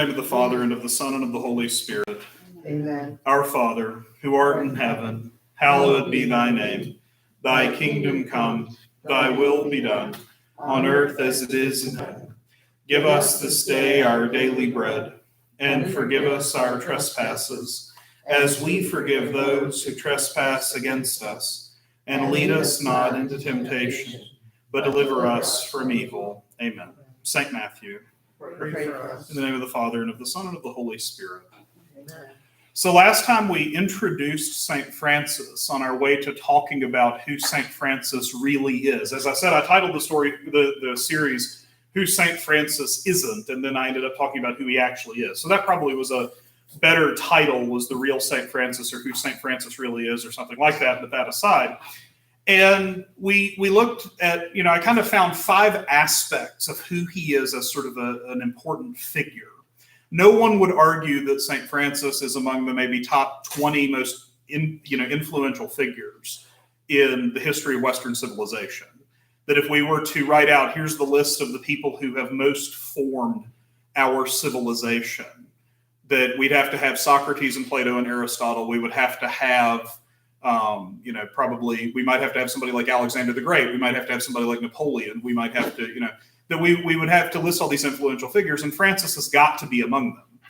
In the name of the Father, and of the Son, and of the Holy Spirit. Amen. Our Father, who art in heaven, hallowed be thy name. Thy kingdom come, thy will be done, on earth as it is in heaven. Give us this day our daily bread, and forgive us our trespasses, as we forgive those who trespass against us. And lead us not into temptation, but deliver us from evil. Amen. Saint Matthew. Pray for us. In the name of the Father, and of the Son, and of the Holy Spirit. Amen. So last time we introduced St. Francis on our way to talking about who St. Francis really is. As I said, I titled the series, Who St. Francis Isn't, and then I ended up talking about who he actually is. So that probably was a better title, was The Real St. Francis, or Who St. Francis Really Is, or something like that, but that aside. And we looked at, I kind of found 5 aspects of who he is as sort of an important figure. No one would argue that St. Francis is among the maybe top 20 most influential figures in the history of Western civilization. That if we were to write out, here's the list of the people who have most formed our civilization, that we'd have to have Socrates and Plato and Aristotle. We would have to have probably we might have to have somebody like Alexander the Great. We might have to have somebody like Napoleon. We might have to, that we would have to list all these influential figures, and Francis has got to be among them.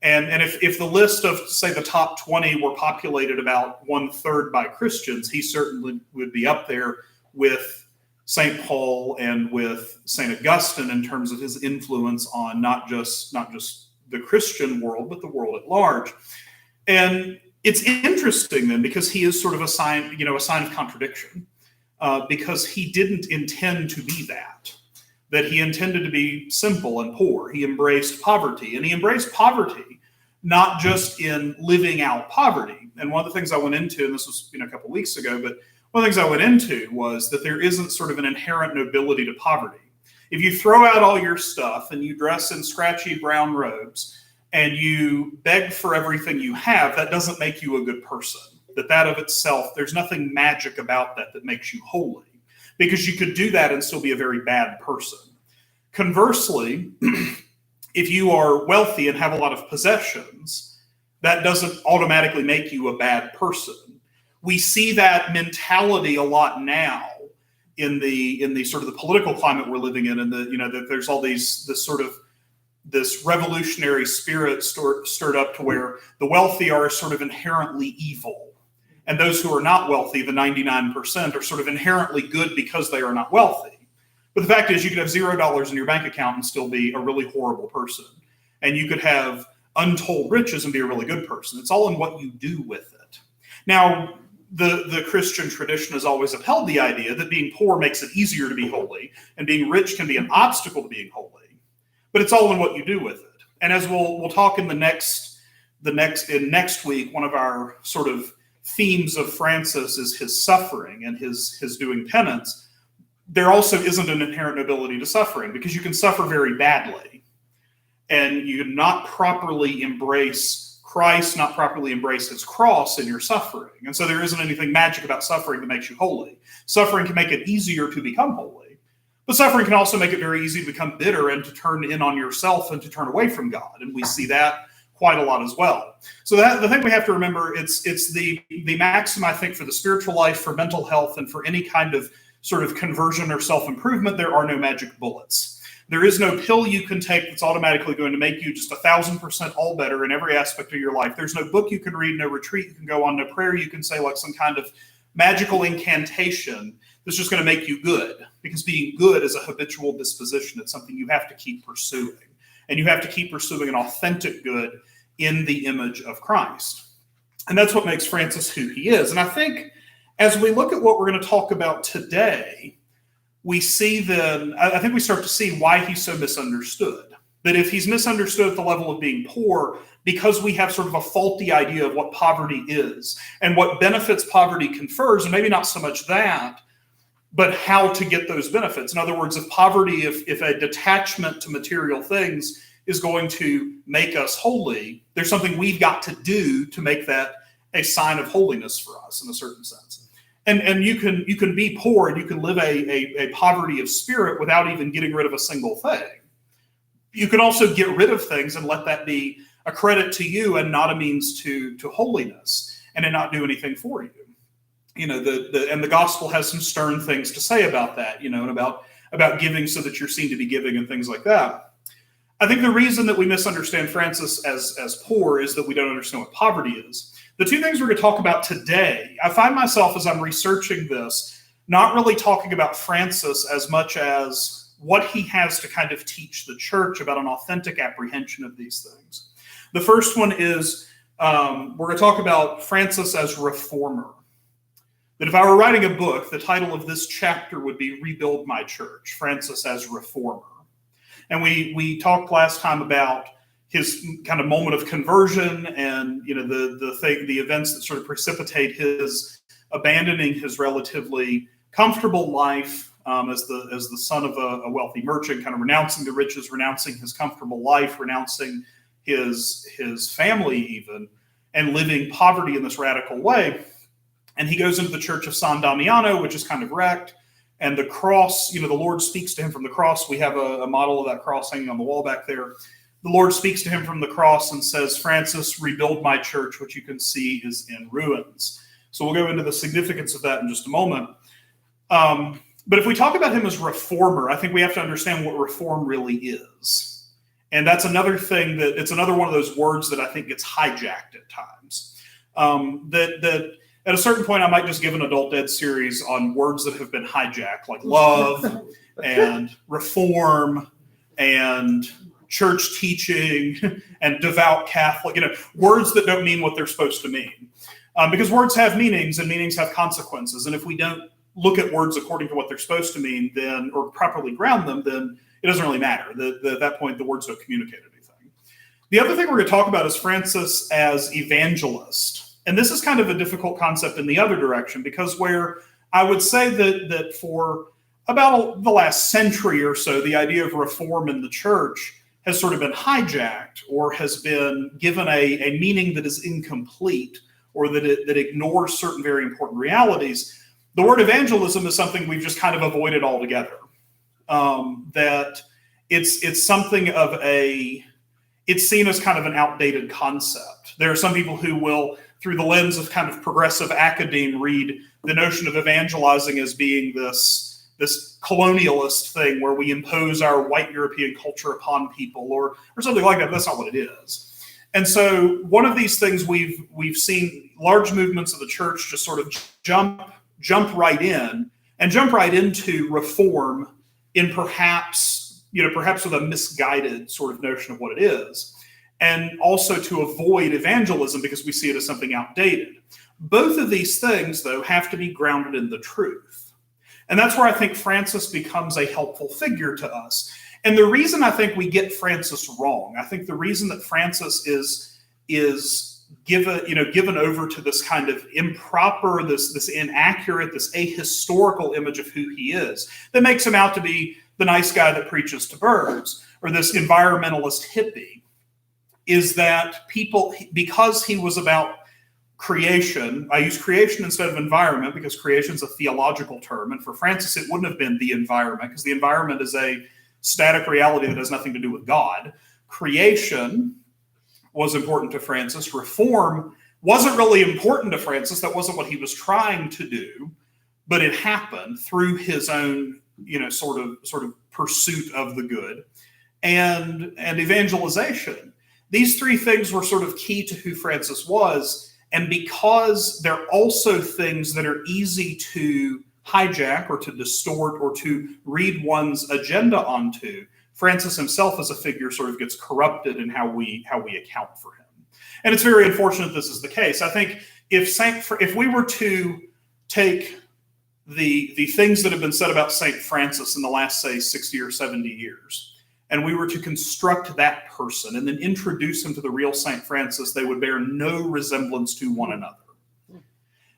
And if the list of, say, the top 20 were populated about 1/3 by Christians, he certainly would be up there with St. Paul and with St. Augustine in terms of his influence on not just the Christian world, but the world at large. And it's interesting then, because he is sort of a sign of contradiction, because he didn't intend to be that he intended to be simple and poor. He embraced poverty, and he embraced poverty not just in living out poverty. And one of the things I went into, and this was a couple weeks ago, but one of the things I went into was that there isn't sort of an inherent nobility to poverty. If you throw out all your stuff and you dress in scratchy brown robes and you beg for everything you have, that doesn't make you a good person. That of itself, there's nothing magic about that makes you holy, because you could do that and still be a very bad person. Conversely, if you are wealthy and have a lot of possessions, that doesn't automatically make you a bad person. We see that mentality a lot now in the sort of the political climate we're living in, and that there's all this revolutionary spirit stirred up to where the wealthy are sort of inherently evil. And those who are not wealthy, the 99%, are sort of inherently good because they are not wealthy. But the fact is, you could have $0 in your bank account and still be a really horrible person. And you could have untold riches and be a really good person. It's all in what you do with it. Now, the Christian tradition has always upheld the idea that being poor makes it easier to be holy, and being rich can be an obstacle to being holy. But it's all in what you do with it. And as we'll talk in next week, one of our sort of themes of Francis is his suffering and his doing penance. There also isn't an inherent nobility to suffering, because you can suffer very badly and you not properly embrace Christ, not properly embrace his cross in your suffering. And so there isn't anything magic about suffering that makes you holy. Suffering can make it easier to become holy, but suffering can also make it very easy to become bitter and to turn in on yourself and to turn away from God. And we see that quite a lot as well. So the thing we have to remember, it's the maxim, I think, for the spiritual life, for mental health, and for any kind of sort of conversion or self-improvement, there are no magic bullets. There is no pill you can take that's automatically going to make you just 1,000% all better in every aspect of your life. There's no book you can read, no retreat you can go on, no prayer you can say, like some kind of magical incantation that's just going to make you good. Because being good is a habitual disposition. It's something you have to keep pursuing. And you have to keep pursuing an authentic good in the image of Christ. And that's what makes Francis who he is. And I think as we look at what we're going to talk about today, we see then, I think we start to see why he's so misunderstood. That if he's misunderstood at the level of being poor, because we have sort of a faulty idea of what poverty is and what benefits poverty confers, and maybe not so much that, but how to get those benefits. In other words, if poverty, if a detachment to material things is going to make us holy, there's something we've got to do to make that a sign of holiness for us in a certain sense. And you can be poor and you can live a poverty of spirit without even getting rid of a single thing. You can also get rid of things and let that be a credit to you and not a means to holiness, and it not do anything for you. And the gospel has some stern things to say about that, and about giving so that you're seen to be giving and things like that. I think the reason that we misunderstand Francis as poor is that we don't understand what poverty is. The two things we're going to talk about today, I find myself as I'm researching this, not really talking about Francis as much as what he has to kind of teach the church about an authentic apprehension of these things. The first one is we're going to talk about Francis as reformer. That if I were writing a book, the title of this chapter would be Rebuild My Church, Francis as Reformer. And we talked last time about his kind of moment of conversion and the events that sort of precipitate his abandoning his relatively comfortable life as the son of a wealthy merchant, kind of renouncing the riches, renouncing his comfortable life, renouncing his family even, and living poverty in this radical way. And he goes into the church of San Damiano, which is kind of wrecked. And the cross, the Lord speaks to him from the cross. We have a model of that cross hanging on the wall back there. The Lord speaks to him from the cross and says, Francis, rebuild my church, which you can see is in ruins. So we'll go into the significance of that in just a moment. But if we talk about him as reformer, I think we have to understand what reform really is. And that's another thing it's another one of those words that I think gets hijacked at times. That at a certain point, I might just give an Adult Ed series on words that have been hijacked, like love and reform and church teaching and devout Catholic, words that don't mean what they're supposed to mean. Because words have meanings and meanings have consequences. And if we don't look at words according to what they're supposed to mean, then, or properly ground them, then it doesn't really matter. At that point, the words don't communicate anything. The other thing we're going to talk about is Francis as evangelist. And this is kind of a difficult concept in the other direction, because where I would say that for about the last century or so, the idea of reform in the church has sort of been hijacked or has been given a meaning that is incomplete or that ignores certain very important realities. The word evangelism is something we've just kind of avoided altogether. That it's something of it's seen as kind of an outdated concept. There are some people who will, through the lens of kind of progressive academe, read the notion of evangelizing as being this colonialist thing where we impose our white European culture upon people or something like that. That's not what it is. And so one of these things we've seen large movements of the church just sort of jump right in and jump right into reform in perhaps with a misguided sort of notion of what it is. And also to avoid evangelism because we see it as something outdated. Both of these things, though, have to be grounded in the truth. And that's where I think Francis becomes a helpful figure to us. And the reason I think we get Francis wrong, I think the reason that Francis is given over to this kind of improper, this inaccurate, this ahistorical image of who he is, that makes him out to be the nice guy that preaches to birds, or this environmentalist hippie, is that people, because he was about creation, I use creation instead of environment because creation is a theological term, and for Francis it wouldn't have been the environment because the environment is a static reality that has nothing to do with God. Creation was important to Francis. Reform wasn't really important to Francis. That wasn't what he was trying to do, but it happened through his own, sort of pursuit of the good and evangelization. These three things were sort of key to who Francis was, and because they're also things that are easy to hijack or to distort or to read one's agenda onto, Francis himself as a figure sort of gets corrupted in how we account for him. And it's very unfortunate this is the case. I think if we were to take the things that have been said about St. Francis in the last, say, 60 or 70 years, and we were to construct that person and then introduce him to the real St. Francis, they would bear no resemblance to one another.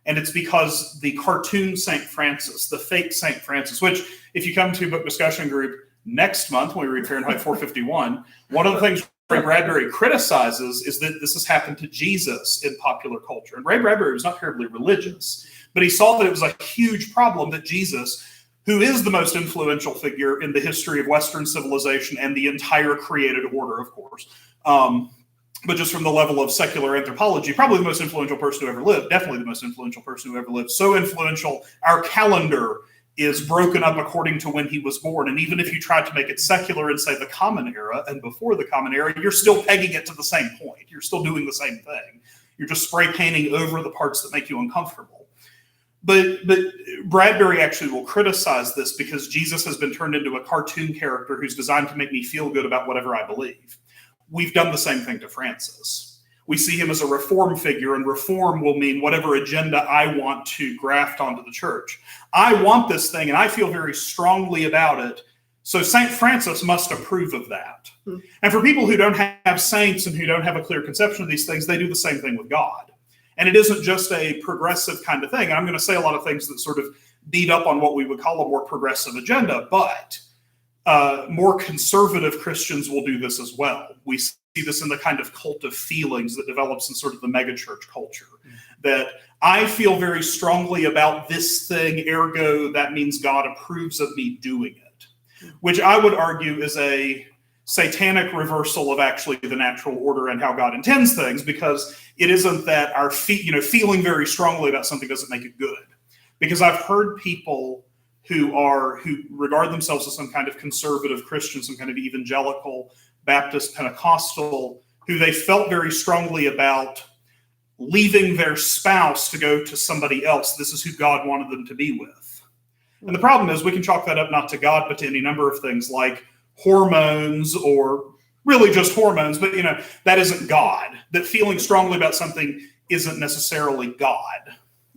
And it's because the cartoon St. Francis, the fake St. Francis, which if you come to book discussion group next month when we read Fahrenheit 451, one of the things Ray Bradbury criticizes is that this has happened to Jesus in popular culture. And Ray Bradbury was not terribly religious, but he saw that it was a huge problem that Jesus who is the most influential figure in the history of Western civilization and the entire created order, of course. But just from the level of secular anthropology, probably the most influential person who ever lived, definitely the most influential person who ever lived. So influential, our calendar is broken up according to when he was born. And even if you try to make it secular and say the Common Era and before the Common Era, you're still pegging it to the same point. You're still doing the same thing. You're just spray painting over the parts that make you uncomfortable. But Bradbury actually will criticize this because Jesus has been turned into a cartoon character who's designed to make me feel good about whatever I believe. We've done the same thing to Francis. We see him as a reform figure, and reform will mean whatever agenda I want to graft onto the church. I want this thing, and I feel very strongly about it, so St. Francis must approve of that. And for people who don't have saints and who don't have a clear conception of these things, they do the same thing with God. And it isn't just a progressive kind of thing. And I'm going to say a lot of things that sort of beat up on what we would call a more progressive agenda, but more conservative Christians will do this as well. We see this in the kind of cult of feelings that develops in sort of the megachurch culture. That I feel very strongly about this thing, ergo that means God approves of me doing it. Which I would argue is a satanic reversal of actually the natural order and how God intends things, because it isn't that our feeling very strongly about something doesn't make it good. Because I've heard people who regard themselves as some kind of conservative Christian, some kind of evangelical, Baptist, Pentecostal, who they felt very strongly about leaving their spouse to go to somebody else. This is who God wanted them to be with. And the problem is we can chalk that up not to God, but to any number of things like hormones, or really just hormones, but that isn't God. That feeling strongly about something isn't necessarily God.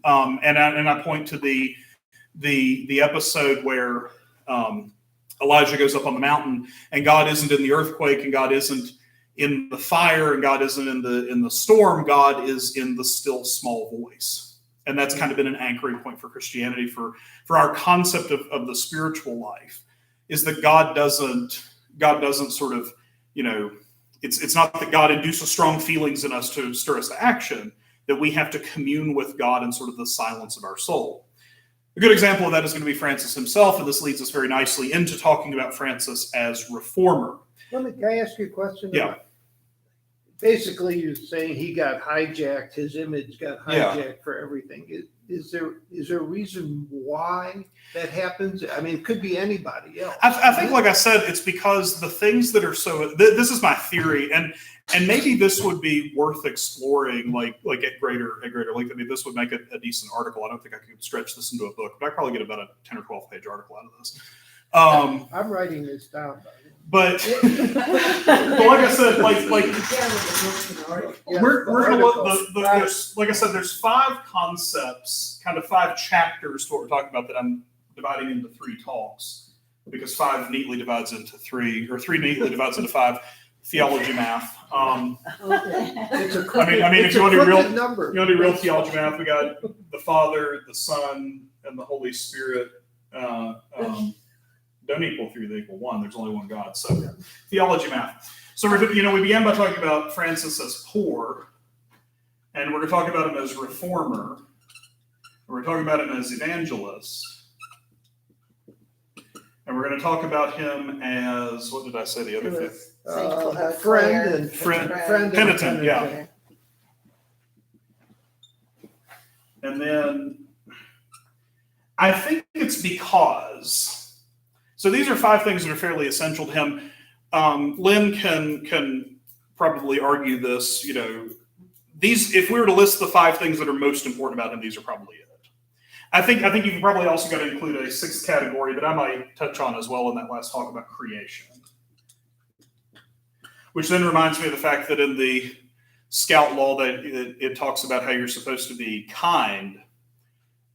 And I point to the episode where Elijah goes up on the mountain, and God isn't in the earthquake, and God isn't in the fire, and God isn't in the storm. God is in the still small voice. And that's kind of been an anchoring point for Christianity, for our concept of the spiritual life, is that God doesn't sort of, it's not that God induces strong feelings in us to stir us to action, that we have to commune with God in sort of the silence of our soul. A good example of that is going to be Francis himself, and this leads us very nicely into talking about Francis as reformer. Can I ask you a question? Yeah. Basically, you're saying he got hijacked, his image got hijacked for everything. Is there a reason why that happens? I mean, it could be anybody else. I think, like I said, it's because the things that are so. This is my theory, and maybe this would be worth exploring, like at greater length. I mean, this would make a decent article. I don't think I could stretch this into a book, but I'd probably get about a 10 or 12 page article out of this. I'm writing this down. But like I said, we're going to look. Like I said, there's 5 concepts, kind of 5 chapters to what we're talking about that I'm dividing into 3 talks, because 5 neatly divides into 3, or 3 neatly divides into 5. Theology math. I mean, if you want to do real theology math, we got the Father, the Son, and the Holy Spirit. Don't equal 3, they equal 1. There's only one God. So theology math. So we began by talking about Francis as poor, and we're going to talk about him as reformer. We're talking about him as evangelist. And we're going to talk about him as, what did I say the other thing? Friend, penitent, yeah. And then I think it's because, so these are 5 things that are fairly essential to him. Lynn can probably argue this, these, if we were to list the 5 things that are most important about him, these are probably it. I think you've probably also got to include a 6th category that I might touch on as well in that last talk about creation. Which then reminds me of the fact that in the Scout law that it talks about how you're supposed to be kind.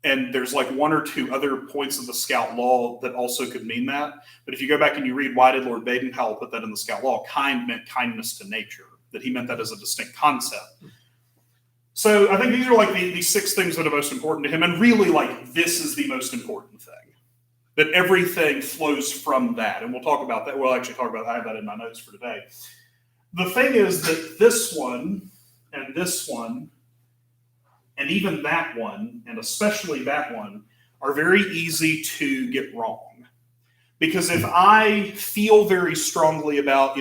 And there's like 1 or 2 other points of the Scout law that also could mean that. But if you go back and you read, why did Lord Baden-Powell put that in the Scout law? Kind meant kindness to nature, that he meant that as a distinct concept. So I think these are like the 6 things that are most important to him. And really, like, this is the most important thing. That everything flows from that. And we'll talk about that. We'll actually talk about that. I have that in my notes for today. The thing is that this one, and even that one, and especially that one, are very easy to get wrong. Because if I feel very strongly about,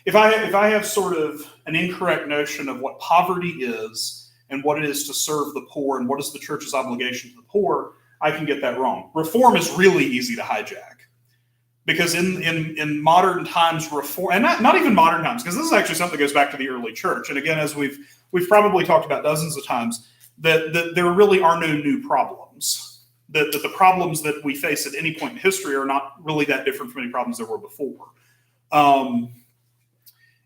if I have sort of an incorrect notion of what poverty is and what it is to serve the poor and what is the church's obligation to the poor, I can get that wrong. Reform is really easy to hijack. Because in modern times, reform, and not even modern times, because this is actually something that goes back to the early church. And again, as we've probably talked about dozens of times, that there really are no new problems. That the problems that we face at any point in history are not really that different from any problems there were before. And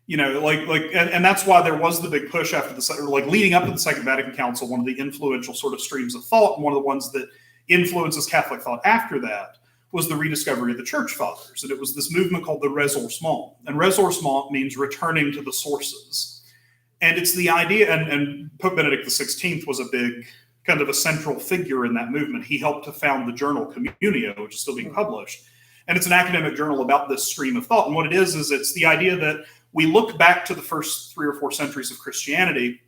that's why there was the big push after leading up to the Second Vatican Council. One of the influential sort of streams of thought, and one of the ones that influences Catholic thought after that, was the rediscovery of the Church Fathers. And it was this movement called the ressourcement. And ressourcement means returning to the sources. And it's the idea, and Pope Benedict XVI was a big kind of a central figure in that movement. He helped to found the journal Communio, which is still being published. And it's an academic journal about this stream of thought. And what it is it's the idea that we look back to the first 3 or 4 centuries of Christianity,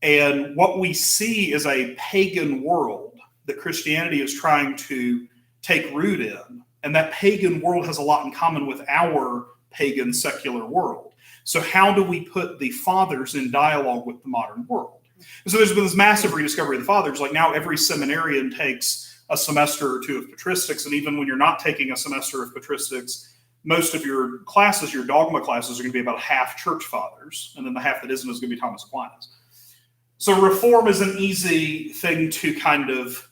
and what we see is a pagan world that Christianity is trying to take root in. And that pagan world has a lot in common with our pagan secular world. So how do we put the fathers in dialogue with the modern world? And so there's been this massive rediscovery of the fathers. Like now every seminarian takes a semester or 2 of patristics. And even when you're not taking a semester of patristics, most of your classes, your dogma classes, are going to be about half church fathers. And then the half that isn't is going to be Thomas Aquinas. So reform is an easy thing to kind of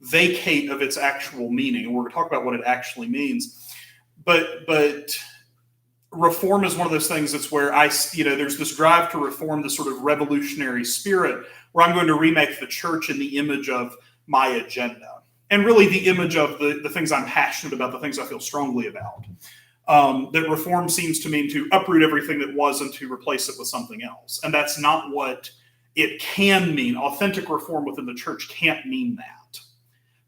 vacate of its actual meaning. And we're going to talk about what it actually means. But reform is one of those things that's where there's this drive to reform, this sort of revolutionary spirit where I'm going to remake the church in the image of my agenda. And really the image of the things I'm passionate about, the things I feel strongly about. That reform seems to mean to uproot everything that was and to replace it with something else. And that's not what it can mean. Authentic reform within the church can't mean that.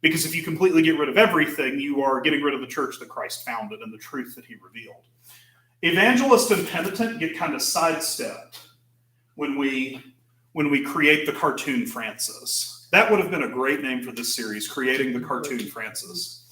Because if you completely get rid of everything, you are getting rid of the church that Christ founded and the truth that he revealed. Evangelist and penitent get kind of sidestepped when we create the cartoon Francis. That would have been a great name for this series, Creating the Cartoon Francis.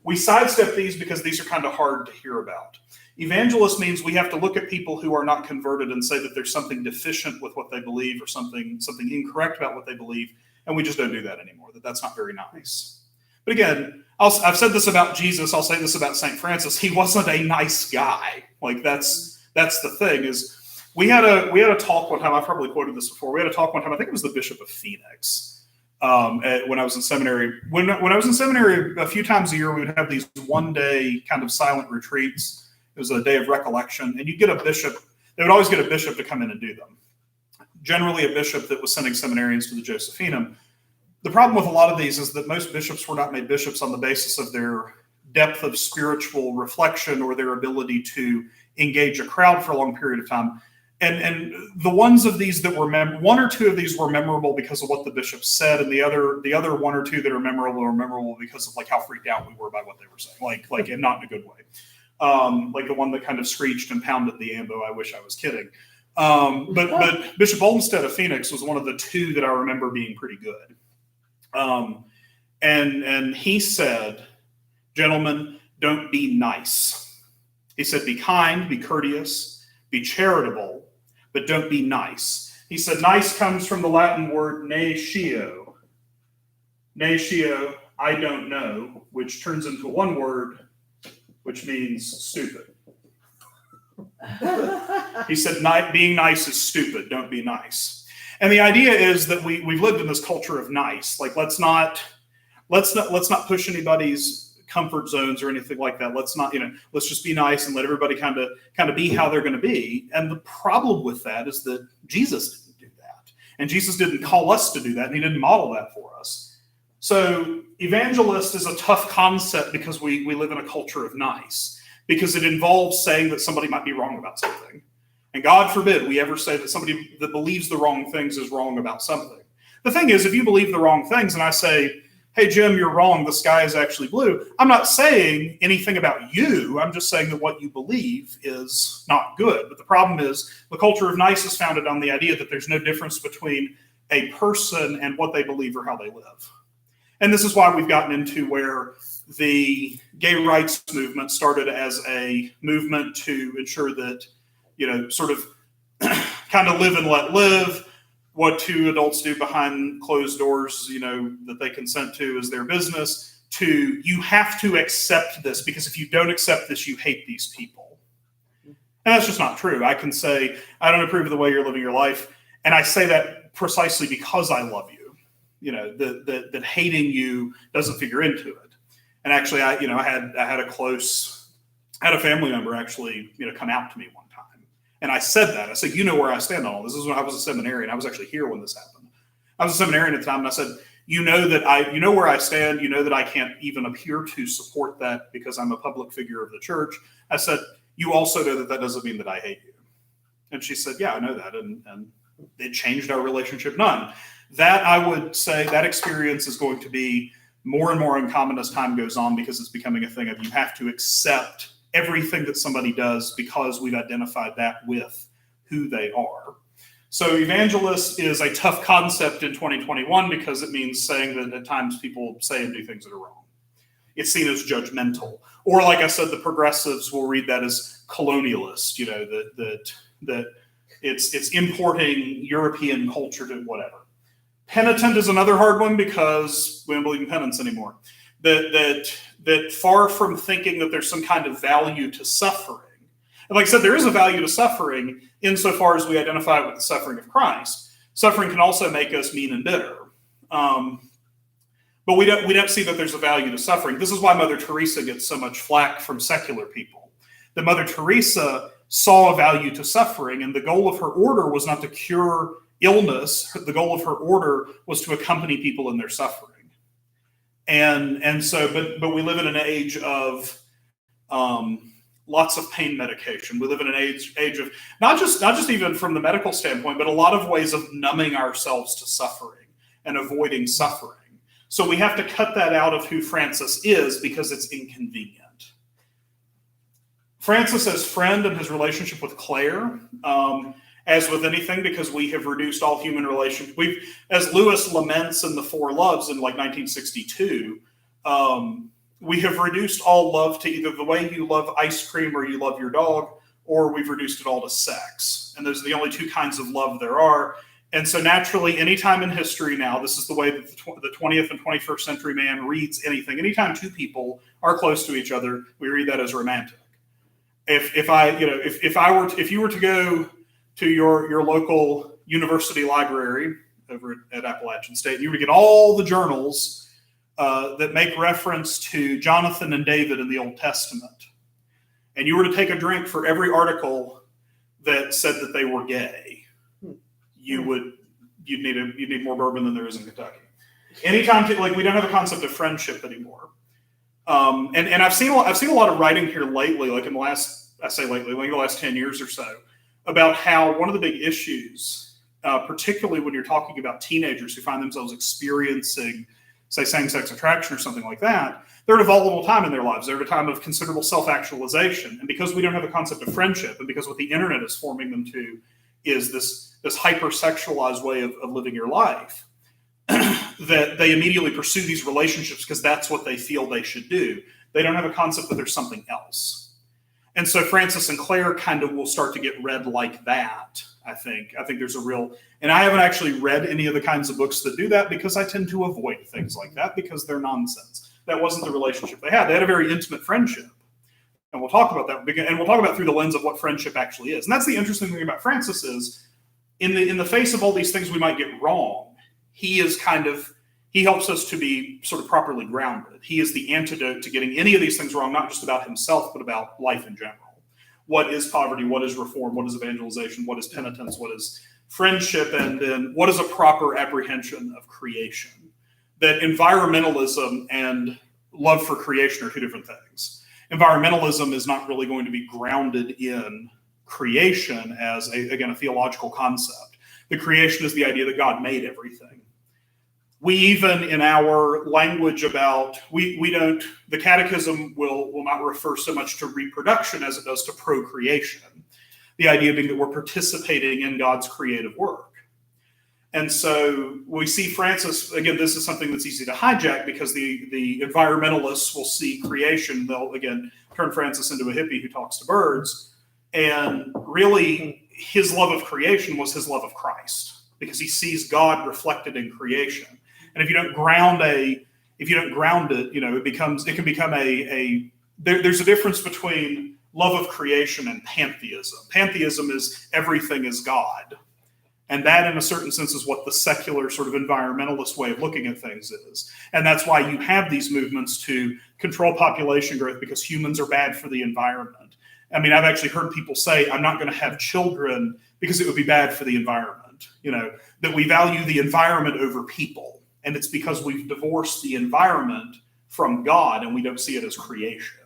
We sidestep these because these are kind of hard to hear about. Evangelist means we have to look at people who are not converted and say that there's something deficient with what they believe or something incorrect about what they believe, and we just don't do that anymore. That's not very nice. But again, I've said this about Jesus. I'll say this about St. Francis. He wasn't a nice guy. Like that's the thing is we had a talk one time. I've probably quoted this before. We had a talk one time. I think it was the Bishop of Phoenix when I was in seminary. When I was in seminary, a few times a year, we would have these one-day kind of silent retreats. It was a day of recollection, and you'd get a bishop. They would always get a bishop to come in and do them. Generally, a bishop that was sending seminarians to the Josephinum. The problem with a lot of these is that most bishops were not made bishops on the basis of their depth of spiritual reflection or their ability to engage a crowd for a long period of time. And the ones of these that were one or two of these were memorable because of what the bishop said, and the other one or two that are memorable because of like how freaked out we were by what they were saying, like and not in a good way. Like the one that kind of screeched and pounded the ambo. I wish I was kidding. But Bishop Olmsted of Phoenix was one of the two that I remember being pretty good. And he said, gentlemen, don't be nice. He said, be kind, be courteous, be charitable, but don't be nice. He said, nice comes from the Latin word natio. Natio, I don't know, which turns into one word, which means stupid. He said, being nice is stupid, don't be nice. And the idea is that we've lived in this culture of nice. Like let's not push anybody's comfort zones or anything like that. Let's just be nice and let everybody kind of be how they're going to be. And the problem with that is that Jesus didn't do that. And Jesus didn't call us to do that, and he didn't model that for us. So evangelist is a tough concept because we live in a culture of nice, because it involves saying that somebody might be wrong about something. And God forbid we ever say that somebody that believes the wrong things is wrong about something. The thing is, if you believe the wrong things and I say, hey, Jim, you're wrong, the sky is actually blue, I'm not saying anything about you. I'm just saying that what you believe is not good. But the problem is the culture of nice is founded on the idea that there's no difference between a person and what they believe or how they live. And this is why we've gotten into where the gay rights movement started as a movement to ensure that, sort of kind of live and let live. What two adults do behind closed doors, that they consent to is their business, to you have to accept this, because if you don't accept this, you hate these people. And that's just not true. I can say, I don't approve of the way you're living your life. And I say that precisely because I love you. That hating you doesn't figure into it. And actually, I had a family member actually, come out to me one time. And I said that. I said, where I stand on all this. This is when I was a seminarian. I was actually here when this happened. I was a seminarian at the time, and I said, where I stand, that I can't even appear to support that because I'm a public figure of the church. I said, you also know that doesn't mean that I hate you. And she said, yeah, I know that. And it changed our relationship none. That, I would say, that experience is going to be more and more uncommon as time goes on, because it's becoming a thing of you have to accept everything that somebody does because we've identified that with who they are. So evangelist is a tough concept in 2021 because it means saying that at times people say and do things that are wrong. It's seen as judgmental. Or like I said, the progressives will read that as colonialist, that it's importing European culture to whatever. Penitent is another hard one because we don't believe in penance anymore. That far from thinking that there's some kind of value to suffering. And like I said, there is a value to suffering insofar as we identify it with the suffering of Christ. Suffering can also make us mean and bitter. But we don't see that there's a value to suffering. This is why Mother Teresa gets so much flack from secular people. That Mother Teresa saw a value to suffering, and the goal of her order was not to cure illness. The goal of her order was to accompany people in their suffering. And so, but we live in an age of lots of pain medication. We live in an age of not just even from the medical standpoint, but a lot of ways of numbing ourselves to suffering and avoiding suffering. So we have to cut that out of who Francis is because it's inconvenient. Francis as friend and his relationship with Claire, as with anything, because we have reduced all human relations. As Lewis laments in The Four Loves in 1962, we have reduced all love to either the way you love ice cream or you love your dog, or we've reduced it all to sex. And those are the only two kinds of love there are. And so naturally, anytime in history now, this is the way that the 20th and 21st century man reads anything. Anytime two people are close to each other, we read that as romantic. If you were to go to your local university library over at Appalachian State, you would get all the journals that make reference to Jonathan and David in the Old Testament. And you were to take a drink for every article that said that they were gay. You'd need more bourbon than there is in Kentucky. Anytime, we don't have a concept of friendship anymore. And I've seen a lot of writing here lately, like in the last 10 years or so, about how one of the big issues, particularly when you're talking about teenagers who find themselves experiencing, say, same-sex attraction or something like that, they're at a volatile time in their lives. They're at a time of considerable self-actualization. And because we don't have a concept of friendship, and because what the internet is forming them to is this hyper-sexualized way of living your life, that they immediately pursue these relationships because that's what they feel they should do. They don't have a concept that there's something else. And so Francis and Claire kind of will start to get read like that, I think. I think there's a real, and I haven't actually read any of the kinds of books that do that because I tend to avoid things like that because they're nonsense. That wasn't the relationship they had. They had a very intimate friendship. And we'll talk about that. And we'll talk about through the lens of what friendship actually is. And that's the interesting thing about Francis is, in the face of all these things we might get wrong, he helps us to be sort of properly grounded. He is the antidote to getting any of these things wrong, not just about himself, but about life in general. What is poverty? What is reform? What is evangelization? What is penitence? What is friendship? And then what is a proper apprehension of creation? That environmentalism and love for creation are two different things. Environmentalism is not really going to be grounded in creation as, a theological concept. The creation is the idea that God made everything. We even in our language about, the catechism will not refer so much to reproduction as it does to procreation. The idea being that we're participating in God's creative work. And so we see Francis, again, this is something that's easy to hijack because the environmentalists will see creation. They'll, again, turn Francis into a hippie who talks to birds. And really, his love of creation was his love of Christ because he sees God reflected in creation. And if you don't ground it, it can become there's a difference between love of creation and pantheism. Pantheism is everything is God. And that, in a certain sense, is what the secular sort of environmentalist way of looking at things is. And that's why you have these movements to control population growth because humans are bad for the environment. I mean, I've actually heard people say, I'm not going to have children because it would be bad for the environment. That we value the environment over people. And it's because we've divorced the environment from God and we don't see it as creation.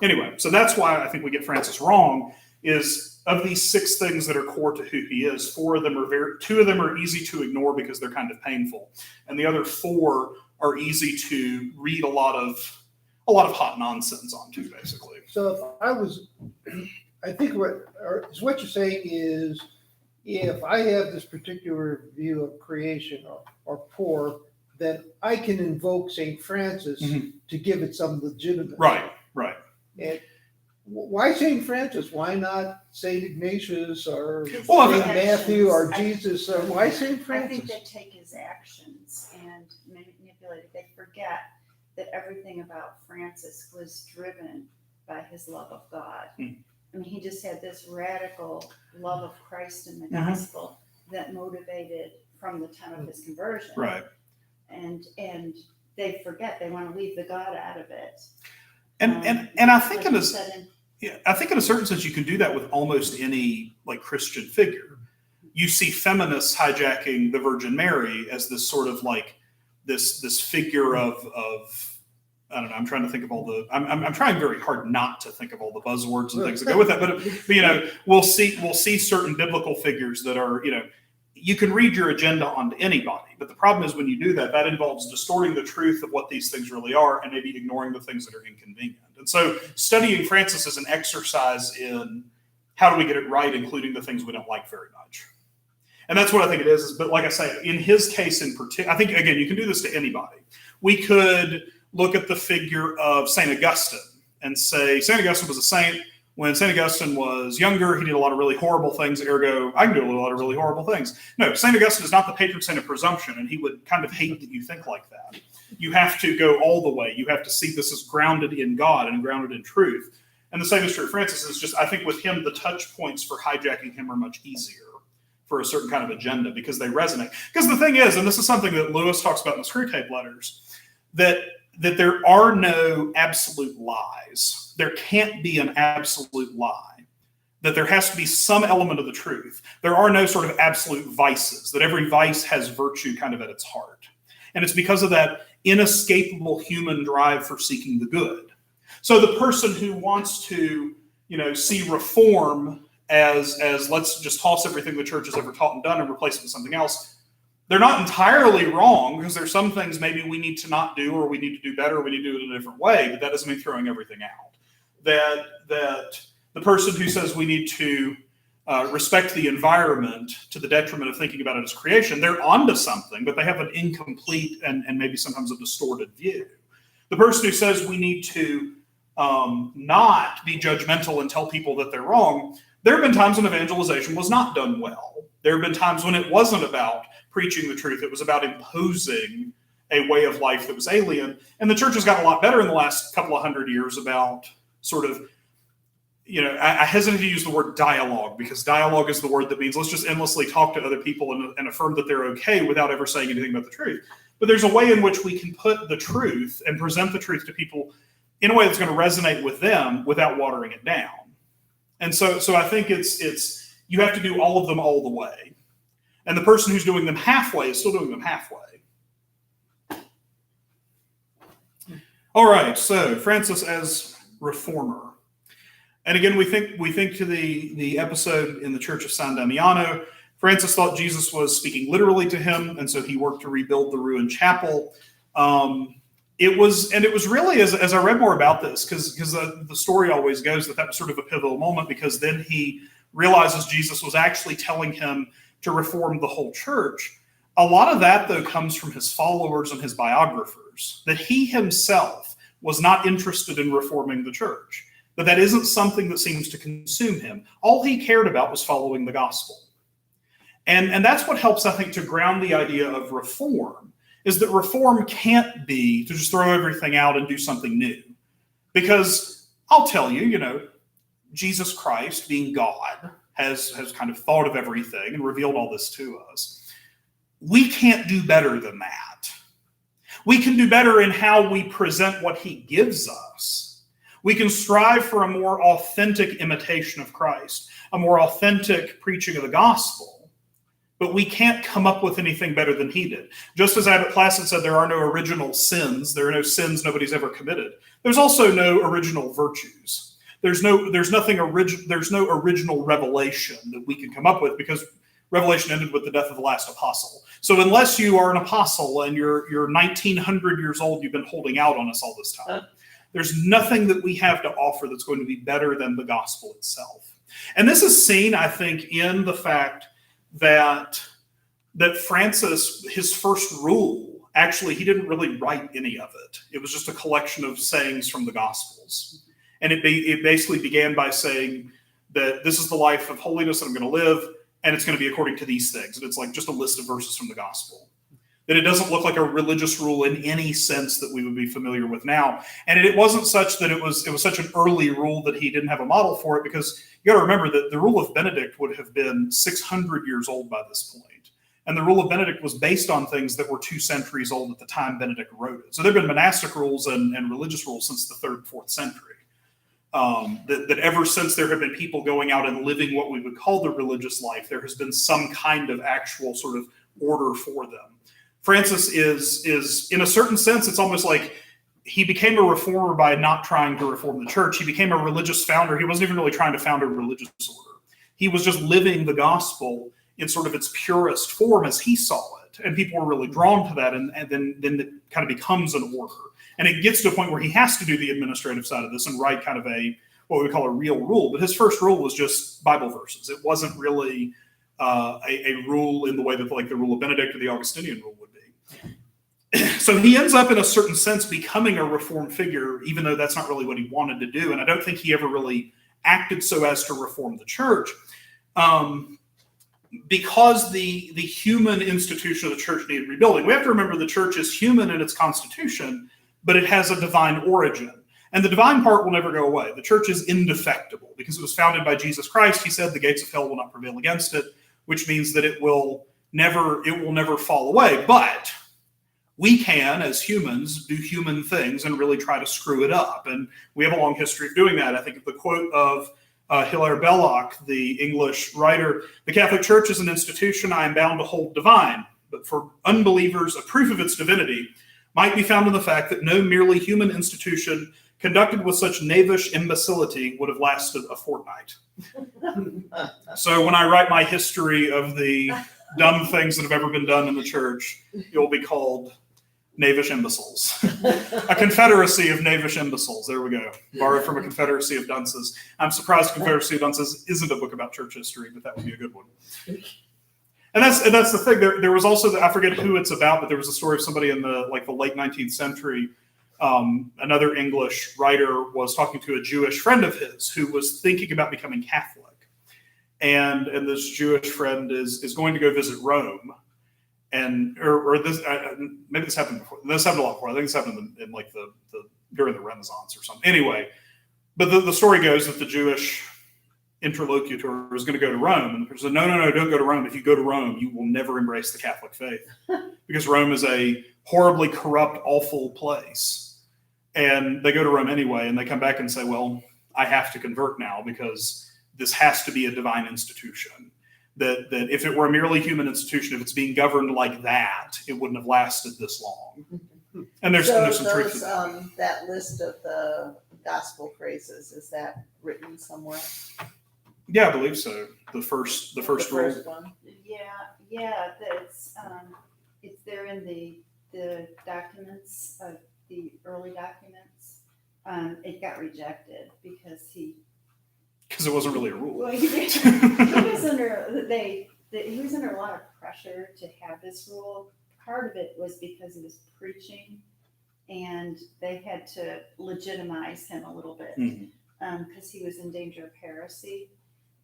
Anyway, so that's why I think we get Francis wrong, is of these 6 things that are core to who he is, 2 of them are easy to ignore because they're kind of painful. And the other 4 are easy to read a lot of hot nonsense onto, basically. So I think what you're saying is, if I have this particular view of creation or poor, then I can invoke St. Francis to give it some legitimacy. Right. And why St. Francis? Why not St. Ignatius or St. Matthew or Jesus? Or why St. Francis? I think they take his actions and manipulate it. They forget that everything about Francis was driven by his love of God. I mean, he just had this radical love of Christ in the gospel that motivated from the time of his conversion. Right. And they forget, they want to leave the God out of it. And I think in a certain sense you can do that with almost any Christian figure. You see feminists hijacking the Virgin Mary as this sort of this figure of I don't know. I'm trying to think of all the. I'm trying very hard not to think of all the buzzwords and things that go with that. But we'll see certain biblical figures that are you can read your agenda onto anybody. But the problem is when you do that, that involves distorting the truth of what these things really are and maybe ignoring the things that are inconvenient. And so studying Francis is an exercise in how do we get it right, including the things we don't like very much. And that's what I think it is. But like I say, in his case in particular, I think, again, you can do this to anybody. We could look at the figure of St. Augustine and say St. Augustine was a saint. When St. Augustine was younger, he did a lot of really horrible things, ergo, I can do a lot of really horrible things. No, St. Augustine is not the patron saint of presumption, and he would kind of hate that you think like that. You have to go all the way. You have to see this as grounded in God and grounded in truth. And the same is true of Francis. Is just, I think with him, the touch points for hijacking him are much easier for a certain kind of agenda because they resonate. Because the thing is, and this is something that Lewis talks about in the Screwtape Letters, that there are no absolute lies. There can't be an absolute lie. That there has to be some element of the truth. There are no sort of absolute vices, that every vice has virtue kind of at its heart. And it's because of that inescapable human drive for seeking the good. So the person who wants to, see reform as let's just toss everything the church has ever taught and done and replace it with something else, they're not entirely wrong, because there's some things maybe we need to not do, or we need to do better, or we need to do it in a different way, but that doesn't mean throwing everything out. That the person who says we need to respect the environment to the detriment of thinking about it as creation, they're onto something, but they have an incomplete and maybe sometimes a distorted view. The person who says we need to not be judgmental and tell people that they're wrong, there have been times when evangelization was not done well. There have been times when it wasn't about preaching the truth. It was about imposing a way of life that was alien. And the church has gotten a lot better in the last couple of 100 years about sort of, I hesitate to use the word dialogue, because dialogue is the word that means let's just endlessly talk to other people and affirm that they're okay without ever saying anything about the truth. But there's a way in which we can put the truth and present the truth to people in a way that's going to resonate with them without watering it down. And so I think it's you have to do all of them all the way. And the person who's doing them halfway is still doing them halfway. All right, so Francis as reformer. And again, we think to the episode in the Church of San Damiano. Francis thought Jesus was speaking literally to him, and so he worked to rebuild the ruined chapel. It was really, as I read more about this, because the story always goes that was sort of a pivotal moment, because then he realizes Jesus was actually telling him to reform the whole church. A lot of that, though, comes from his followers and his biographers, that he himself was not interested in reforming the church, that isn't something that seems to consume him. All he cared about was following the gospel. And that's what helps, I think, to ground the idea of reform, is that reform can't be to just throw everything out and do something new. Because I'll tell you, Jesus Christ, being God, has kind of thought of everything and revealed all this to us. We can't do better than that. We can do better in how we present what he gives us. We can strive for a more authentic imitation of Christ, a more authentic preaching of the gospel, but we can't come up with anything better than he did. Just as Abbot Placid said, there are no original sins. There are no sins nobody's ever committed. There's also no original virtues. There's no original revelation that we can come up with, because Revelation ended with the death of the last apostle. So unless you are an apostle and you're 1900 years old, you've been holding out on us all this time. There's nothing that we have to offer that's going to be better than the gospel itself. And this is seen, I think, in the fact that Francis, his first rule, actually, he didn't really write any of it. It was just a collection of sayings from the Gospels. And it basically began by saying that this is the life of holiness that I'm going to live, and it's going to be according to these things. And it's like just a list of verses from the Gospel. That it doesn't look like a religious rule in any sense that we would be familiar with now. And it wasn't such that it was such an early rule that he didn't have a model for it, because you got to remember that the rule of Benedict would have been 600 years old by this point. And the rule of Benedict was based on things that were 2 centuries old at the time Benedict wrote it. So there have been monastic rules and religious rules since the 3rd, 4th century. That ever since there have been people going out and living what we would call the religious life, there has been some kind of actual sort of order for them. Francis is in a certain sense, it's almost like he became a reformer by not trying to reform the church. He became a religious founder. He wasn't even really trying to found a religious order. He was just living the gospel in sort of its purest form as he saw it. And people were really drawn to that. And then it kind of becomes an order. And it gets to a point where he has to do the administrative side of this and write kind of what we call a real rule. But his first rule was just Bible verses. It wasn't really a rule in the way that like the rule of Benedict or the Augustinian rule would be. So he ends up in a certain sense becoming a reformed figure, even though that's not really what he wanted to do. And I don't think he ever really acted so as to reform the church. Because the human institution of the church needed rebuilding. We have to remember the church is human in its constitution, but it has a divine origin. And the divine part will never go away. The church is indefectible because it was founded by Jesus Christ. He said the gates of hell will not prevail against it, which means that it will never fall away. But we can, as humans, do human things and really try to screw it up. And we have a long history of doing that. I think of the quote of Hilaire Belloc, the English writer, "The Catholic Church is an institution I am bound to hold divine, but for unbelievers, a proof of its divinity might be found in the fact that no merely human institution conducted with such knavish imbecility would have lasted a fortnight." So when I write my history of the dumb things that have ever been done in the church, it will be called Knavish Imbeciles. A confederacy of knavish imbeciles. There we go. Borrowed from a confederacy of dunces. I'm surprised Confederacy of Dunces isn't a book about church history, but that would be a good one. And that's the thing. There was also, I forget who it's about, but there was a story of somebody in the late 19th century. Another English writer was talking to a Jewish friend of his who was thinking about becoming Catholic. And this Jewish friend is going to go visit Rome. And maybe this happened before. This happened a lot before. I think this happened in during the Renaissance or something. Anyway, but the story goes that the Jewish interlocutor is going to go to Rome, and there's no, don't go to Rome. If you go to Rome, you will never embrace the Catholic faith because Rome is a horribly corrupt, awful place. And they go to Rome anyway, and they come back and say, "Well, I have to convert now because this has to be a divine institution." That if it were a merely human institution, if it's being governed like that, it wouldn't have lasted this long. And there's some truth to that. That list of the gospel phrases, is that written somewhere? Yeah, I believe so. The first The rule. first one? Yeah, it's there in the documents, the early documents. It got rejected because Because it wasn't really a rule. well, he was under, he was under a lot of pressure to have this rule. Part of it was because he was preaching, and they had to legitimize him a little bit because he was in danger of heresy.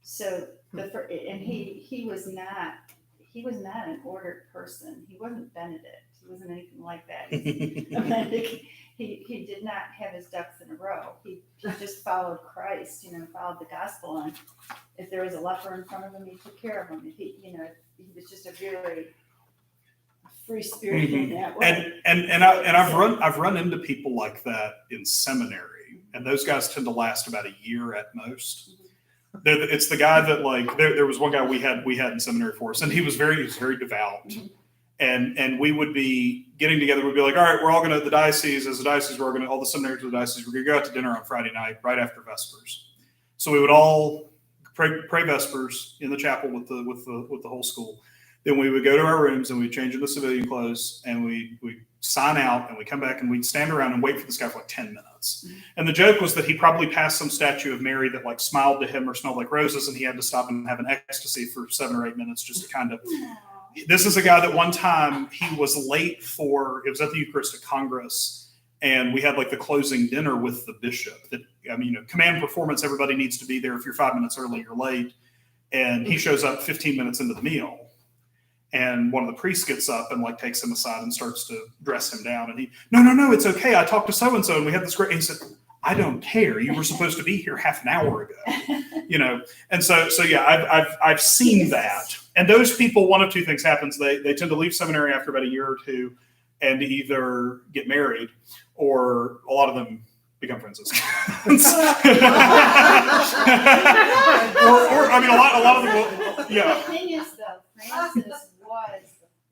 So and he was not an ordered person. He wasn't Benedict. He wasn't anything like that. He did not have his ducks in a row. He just followed Christ, followed the gospel. And if there was a leper in front of him, he took care of him. He was just a very free spirit in that way. And I've run into people like that in seminary, and those guys tend to last about a year at most. It's the guy that there was one guy we had in seminary for us, and he was very devout. And we would be getting together. We'd be like, all right, we're all going to the diocese. As a diocese, all the seminaries of the diocese, we're going to go out to dinner on Friday night, right after Vespers. So we would all pray Vespers in the chapel with the whole school. Then we would go to our rooms and we'd change into civilian clothes and we'd sign out and we'd come back and we'd stand around and wait for this guy for 10 minutes. And the joke was that he probably passed some statue of Mary that smiled to him or smelled like roses, and he had to stop and have an ecstasy for 7 or 8 minutes just to kind of. This is a guy that one time he was late it was at the Eucharistic Congress, and we had the closing dinner with the bishop. Command performance, everybody needs to be there. If you're 5 minutes early, you're late. And he shows up 15 minutes into the meal. And one of the priests gets up and takes him aside and starts to dress him down. And he, no, it's okay. I talked to so-and-so and we had this great, and he said, I don't care. You were supposed to be here half an hour ago, And so yeah, I've seen that. And those people, one of two things happens. They tend to leave seminary after about a year or two and either get married, or a lot of them become Franciscans. or a lot of them will, yeah. The thing is, though, Francis was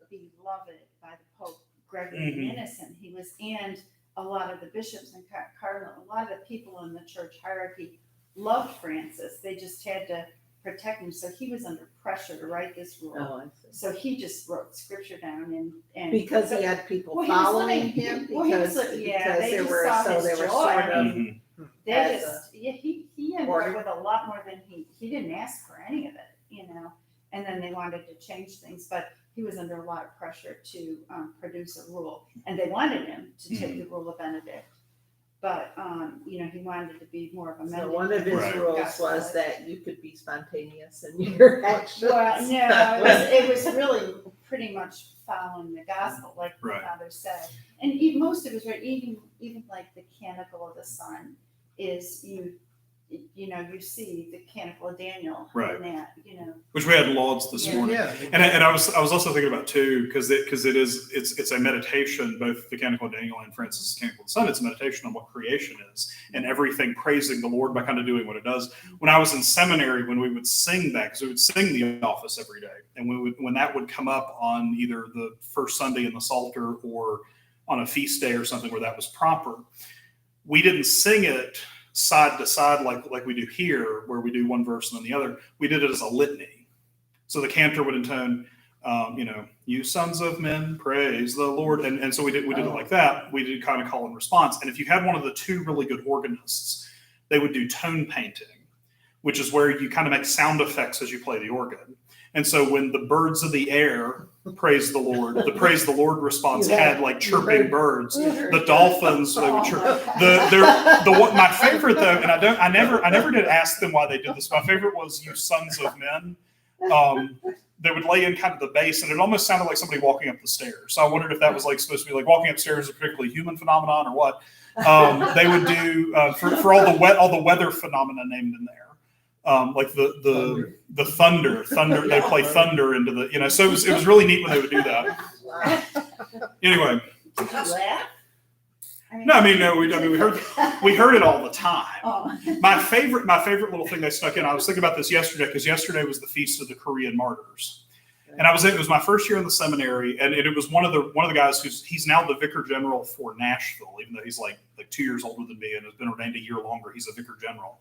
beloved by the Pope Gregory the Innocent. He was, and a lot of the bishops and cardinals, a lot of the people in the church hierarchy loved Francis. They just had to protect him. So he was under pressure to write this rule. Oh, I see. So he just wrote scripture down and Because he had people Well, he was following living- him well, he was because li- yeah, they they just were saw so his they were joy. sort I of mean, They as just, he ended order. up with a lot more than he didn't ask for any of it, and then they wanted to change things, but he was under a lot of pressure to produce a rule, and they wanted him to take the rule of Benedict, but, he wanted to be more of a so Mendicant. one of his Right. rules was that you could be spontaneous in your actions. Well, no, it was really pretty much following the gospel, like the Right. Father said. And most of it was right, even the canticle of the Sun is, you see the canticle of Daniel Right. in that, Which we had lauds this Yeah. morning. Yeah. And I was also thinking about too, because it's a meditation, both the Canticle of Daniel and Francis' Canticle of the Sun. It's a meditation on what creation is and everything praising the Lord by kind of doing what it does. When I was in seminary, when we would sing that, because we would sing the office every day, and when that would come up on either the first Sunday in the Psalter or on a feast day or something where that was proper, we didn't sing it side to side like we do here, where we do one verse and then the other. We did it as a litany. So the cantor would intone, you sons of men, praise the Lord. And so we did it like that. We did kind of call and response. And if you had one of the two really good organists, they would do tone painting, which is where you kind of make sound effects as you play the organ. And so when the birds of the air praise the Lord, the praise the Lord response had chirping birds. The dolphins, they would chirp. My favorite though, and I never did ask them why they did this. My favorite was "You sons of men." They would lay in kind of the bass, and it almost sounded like somebody walking up the stairs. So I wondered if that was supposed to be walking upstairs, a particularly human phenomenon, or what. They would do for all the weather phenomena named in there. The thunder, they play thunder into the, so it was really neat when they would do that. Wow. Anyway. Did you laugh? We heard it all the time. Oh. My favorite little thing they stuck in, I was thinking about this yesterday, because yesterday was the feast of the Korean martyrs. And it was my first year in the seminary, and it was one of the guys he's now the vicar general for Nashville, even though he's like 2 years older than me and has been ordained a year longer. He's a vicar general.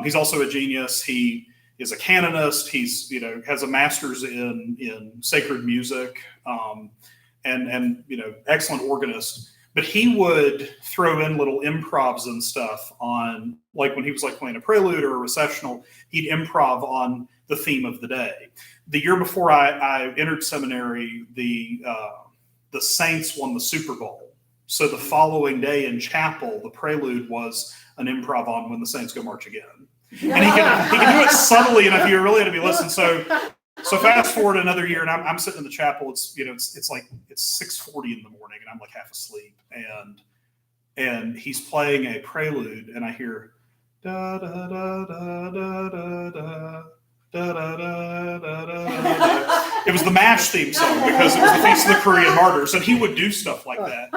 He's also a genius. He is a canonist. He's has a master's in sacred music, and excellent organist. But he would throw in little improvs and stuff on, when he was playing a prelude or a recessional, he'd improv on the theme of the day. the year before I entered seminary, the Saints won the Super Bowl. So the following day in chapel, the prelude was an improv on When the Saints Go March Again. And he can do it subtly enough. You really had to be listening. So fast forward another year, and I'm sitting in the chapel. It's like it's 6:40 in the morning, and I'm like half asleep, and he's playing a prelude, and I hear da da da da da da da. Da, da, da, da, da. It was the MASH theme song because it was the Feast of the Korean Martyrs, and he would do stuff like that.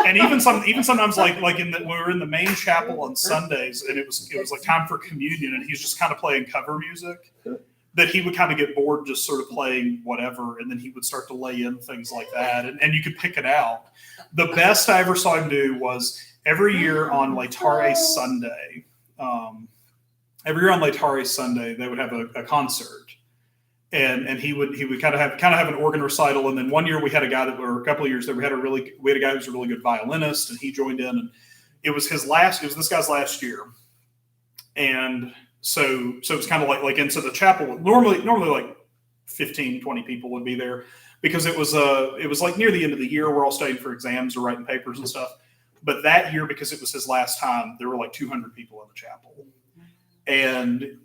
And even sometimes like when we were in the main chapel on Sundays, and it was like time for communion, and he's just kind of playing cover music, that he would kind of get bored just sort of playing whatever, and then he would start to lay in things like that, and you could pick it out. The best I ever saw him do was every year on Laetare Sunday. Every year on Laetare Sunday, they would have a concert, and he would kind of have an organ recital. And then one year we had a guy or a couple of years that we had a guy who was a really good violinist, and he joined in. And it was this guy's last year, and so it was kind of like into the chapel. Normally like 15, 20 people would be there because it was like near the end of the year. We're all studying for exams or writing papers and stuff. But that year, because it was his last time, there were like 200 people in the chapel. And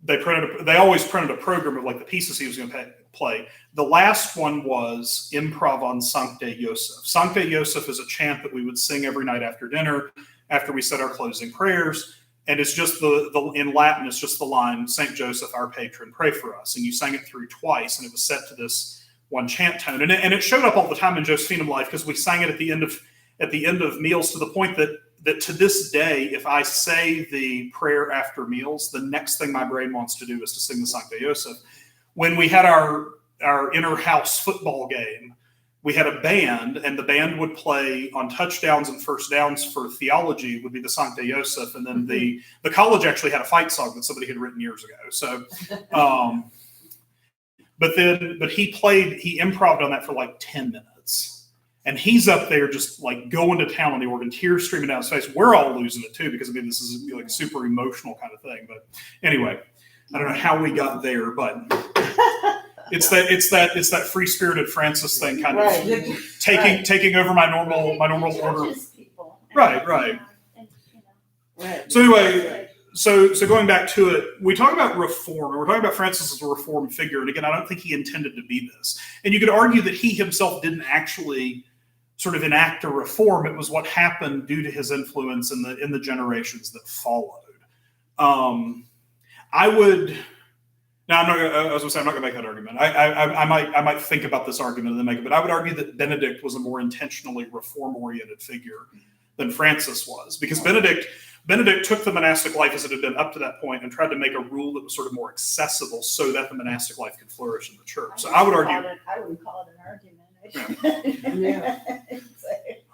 they always printed a program of like the pieces he was going to play. The last one was improv on Sancte Joseph. Sancte Joseph is a chant that we would sing every night after dinner, after we said our closing prayers. And it's just in Latin, it's just the line, Saint Joseph, our patron, pray for us. And you sang it through twice, and it was set to this one chant tone. And it showed up all the time in Josephinum life because we sang it at the end of meals, to the point that to this day, if I say the prayer after meals, the next thing my brain wants to do is to sing the Sancte Joseph. When we had our inter-house football game, we had a band, and the band would play on touchdowns and first downs for theology would be the Sancte Joseph, and then the college actually had a fight song that somebody had written years ago. So, but he improvised on that for like 10 minutes. And he's up there just like going to town on the organ, tears streaming down his face. We're all losing it too, because this is like a super emotional kind of thing. But anyway, I don't know how we got there, but it's that free spirited Francis thing, kind of taking over my normal order. Right. So anyway, so going back to it, we talk about reform, and we're talking about Francis as a reform figure. And again, I don't think he intended to be this. And you could argue that he himself didn't actually sort of enact a reform. It was what happened due to his influence in the generations that followed. I'm not going to make that argument. I might think about this argument and then make it, but I would argue that Benedict was a more intentionally reform-oriented figure than Francis was, because Benedict took the monastic life as it had been up to that point and tried to make a rule that was sort of more accessible so that the monastic life could flourish in the church. So I would argue. I wouldn't call it an argument. Yeah.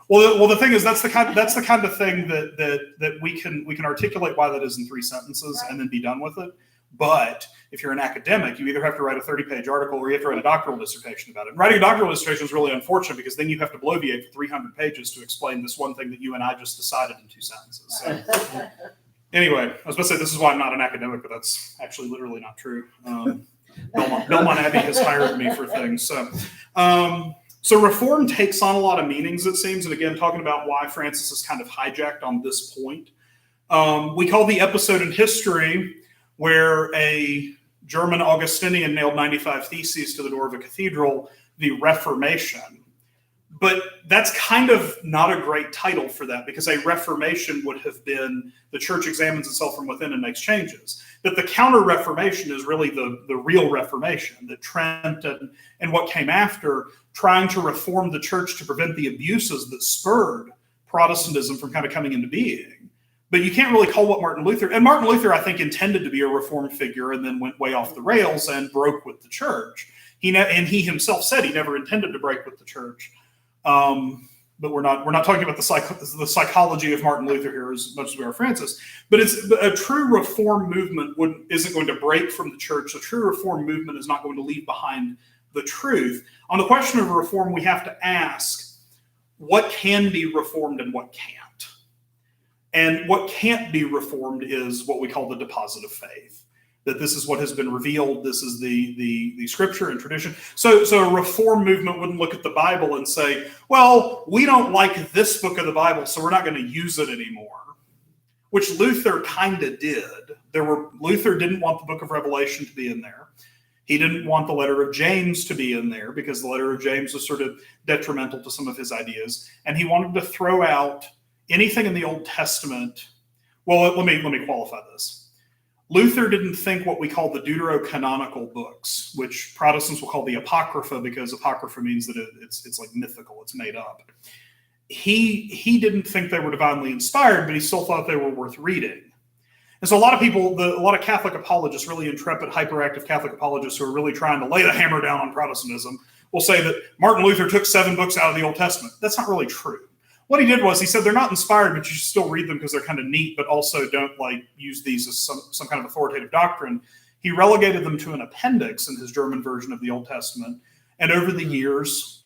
Well, the thing is, that's the kind of thing that we can articulate why that is in 3 sentences, right, and then be done with it. But if you're an academic, you either have to write a 30-page article or you have to write a doctoral dissertation about it. And writing a doctoral dissertation is really unfortunate, because then you have to bloviate for 300 pages to explain this one thing that you and I just decided in 2 sentences. So, anyway, I was about to say this is why I'm not an academic, but that's actually literally not true. Belmont Abbey has hired me for things. So reform takes on a lot of meanings, it seems. And again, talking about why Francis is kind of hijacked on this point. We call the episode in history where a German Augustinian nailed 95 theses to the door of a cathedral the Reformation. But that's kind of not a great title for that, because a Reformation would have been the church examines itself from within and makes changes. That the Counter-Reformation is really the real Reformation, that Trent and what came after, trying to reform the church to prevent the abuses that spurred Protestantism from kind of coming into being. But you can't really call what Martin Luther, I think, intended to be a reform figure and then went way off the rails and broke with the church. He himself said he never intended to break with the church. But we're not talking about the psychology of Martin Luther here as much as we are Francis. But a true reform movement isn't going to break from the church. A true reform movement is not going to leave behind the truth. On the question of reform, we have to ask what can be reformed and what can't. And what can't be reformed is what we call the deposit of faith. that this is what has been revealed. This is the scripture and tradition. So a reform movement wouldn't look at the Bible and say, well, we don't like this book of the Bible, so we're not going to use it anymore, which Luther kind of did. Luther didn't want the book of Revelation to be in there. He didn't want the letter of James to be in there because the letter of James was sort of detrimental to some of his ideas. And he wanted to throw out anything in the Old Testament. Well, let me qualify this. Luther didn't think what we call the deuterocanonical books, which Protestants will call the Apocrypha, because Apocrypha means that it's like mythical, it's made up. He didn't think they were divinely inspired, but he still thought they were worth reading. And so a lot of Catholic apologists, really intrepid, hyperactive Catholic apologists who are really trying to lay the hammer down on Protestantism, will say that Martin Luther took 7 books out of the Old Testament. That's not really true. What he did was he said they're not inspired, but you should still read them because they're kind of neat, but also don't use these as some kind of authoritative doctrine. He relegated them to an appendix in his German version of the Old Testament. And over the years,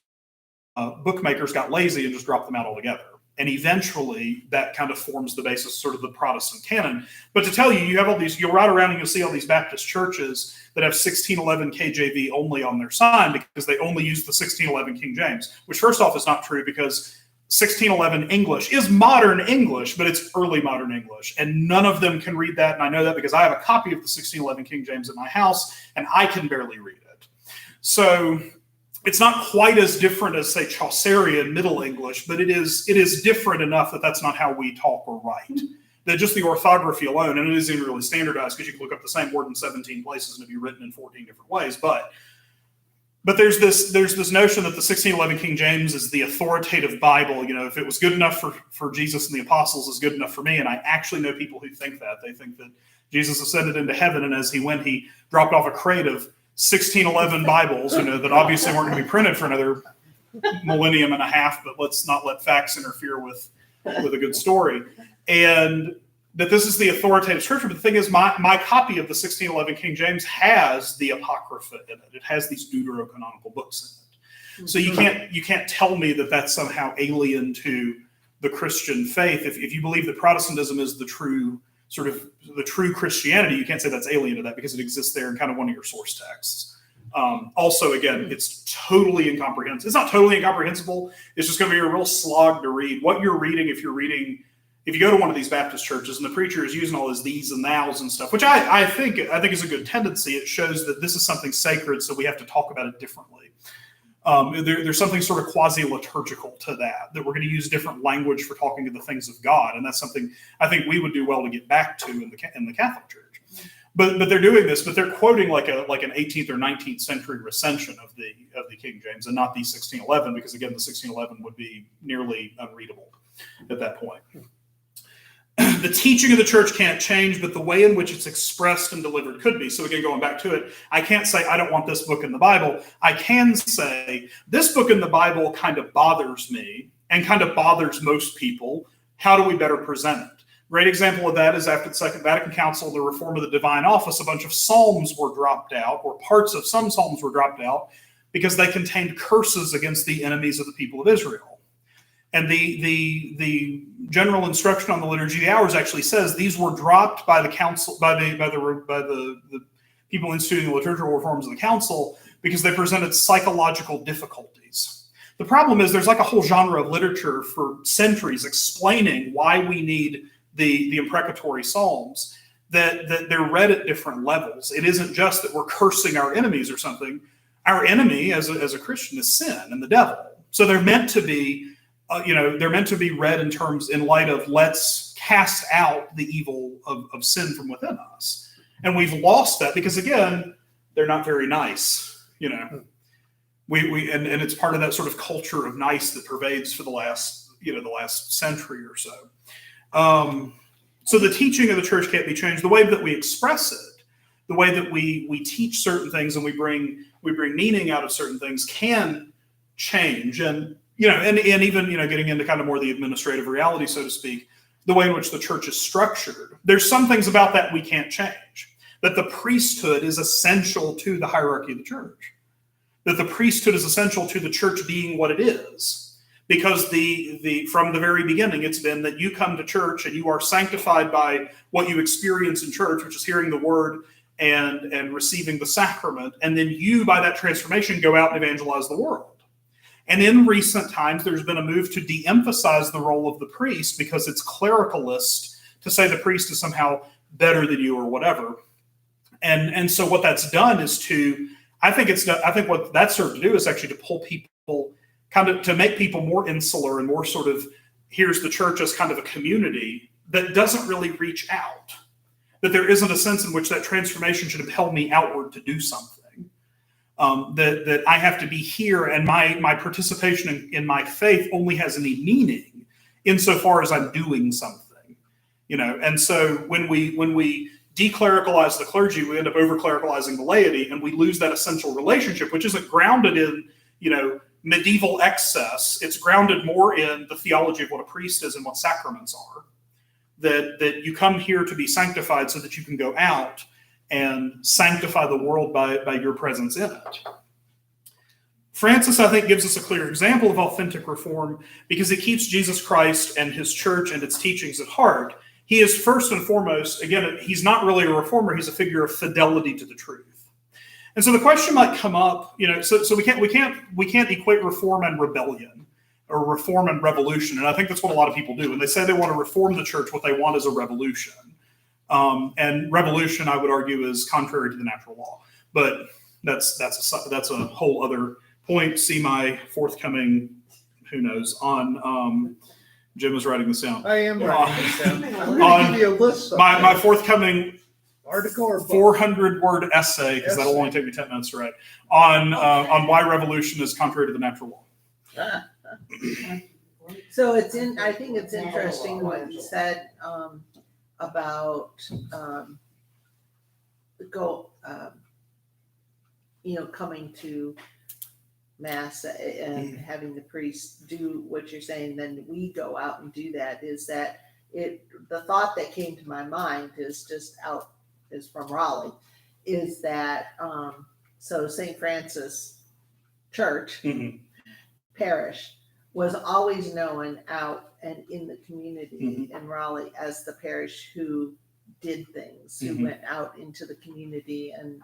bookmakers got lazy and just dropped them out altogether. And eventually that kind of forms the basis, sort of the Protestant canon. But to tell you, you have all these, you'll ride around and you'll see all these Baptist churches that have 1611 KJV only on their sign because they only use the 1611 King James, which first off is not true, because 1611 English is modern English, but it's early modern English. And none of them can read that. And I know that because I have a copy of the 1611 King James at my house, and I can barely read it. So it's not quite as different as, say, Chaucerian Middle English, but it is different enough that that's not how we talk or write. That just the orthography alone, and it isn't really standardized because you can look up the same word in 17 places and it'll be written in 14 different ways. But there's this notion that the 1611 King James is the authoritative Bible. You know, if it was good enough for Jesus and the apostles, it's good enough for me. And I actually know people who think that. They think that Jesus ascended into heaven, and as he went, he dropped off a crate of 1611 Bibles, that obviously weren't going to be printed for another millennium and a half, but let's not let facts interfere with a good story. And that this is the authoritative scripture. But the thing is, my copy of the 1611 King James has the Apocrypha in it. It has these deuterocanonical books in it. So you can't tell me that that's somehow alien to the Christian faith. If you believe that Protestantism is the true Christianity, you can't say that's alien to that because it exists there in kind of one of your source texts. Also, again, it's totally incomprehensible. It's not totally incomprehensible. It's just going to be a real slog to read. What you're reading, if you go to one of these Baptist churches and the preacher is using all his these and thous and stuff, which I think is a good tendency. It shows that this is something sacred, so we have to talk about it differently. There's something sort of quasi-liturgical to that we're going to use different language for talking to the things of God, and that's something I think we would do well to get back to in the Catholic Church. But they're doing this, but they're quoting like an 18th or 19th century recension of the King James, and not the 1611, because again, the 1611 would be nearly unreadable at that point. The teaching of the church can't change, but the way in which it's expressed and delivered could be. So again, going back to it, I can't say I don't want this book in the Bible. I can say this book in the Bible kind of bothers me and kind of bothers most people. How do we better present it? Great example of that is after the Second Vatican Council, the reform of the divine office, a bunch of psalms were dropped out, or parts of some psalms were dropped out because they contained curses against the enemies of the people of Israel. And the general instruction on the Liturgy of the Hours actually says these were dropped by the council, by the people instituting the liturgical reforms of the council, because they presented psychological difficulties. The problem is there's like a whole genre of literature for centuries explaining why we need the imprecatory psalms, that they're read at different levels. It isn't just that we're cursing our enemies or something. Our enemy as a Christian is sin and the devil. So they're meant to be read in light of let's cast out the evil of sin from within us. And we've lost that because, again, they're not very nice. And it's part of that sort of culture of nice that pervades for the last century or so. So the teaching of the church can't be changed. The way that we express it, the way that we teach certain things and we bring meaning out of certain things can change. And even getting into kind of more the administrative reality, so to speak, the way in which the church is structured, there's some things about that we can't change. That the priesthood is essential to the hierarchy of the church. That the priesthood is essential to the church being what it is. Because from the very beginning, it's been that you come to church and you are sanctified by what you experience in church, which is hearing the word and receiving the sacrament. And then you, by that transformation, go out and evangelize the world. And in recent times, there's been a move to de-emphasize the role of the priest because it's clericalist to say the priest is somehow better than you or whatever. And so what that's done is I think what that served to do is actually to pull people, kind of to make people more insular and more sort of, here's the church as kind of a community that doesn't really reach out. That there isn't a sense in which that transformation should impel me outward to do something. That I have to be here, and my participation in my faith only has any meaning insofar as I'm doing something, And so when we declericalize the clergy, we end up over-clericalizing the laity, and we lose that essential relationship, which isn't grounded in, medieval excess. It's grounded more in the theology of what a priest is and what sacraments are. That you come here to be sanctified so that you can go out and sanctify the world by your presence in it. Francis, I think, gives us a clear example of authentic reform because it keeps Jesus Christ and his church and its teachings at heart. He is first and foremost, again, he's not really a reformer, he's a figure of fidelity to the truth. And so the question might come up, so we can't equate reform and rebellion or reform and revolution. And I think that's what a lot of people do. When they say they want to reform the church, what they want is a revolution. And revolution, I would argue, is contrary to the natural law. But that's a whole other point. See my forthcoming, who knows, on Jim is writing this down. I am writing this down. I'm going to give you a list. My forthcoming article or 400-word essay, because that'll only take me 10 minutes to write, on why revolution is contrary to the natural law. So I think it's interesting what you said about coming to Mass and having the priest do what you're saying, then we go out and do that. Is that the thought that came to my mind is from Raleigh, is that so St. Francis Church parish was always known out and in the community in Raleigh as the parish who did things, who went out into the community, and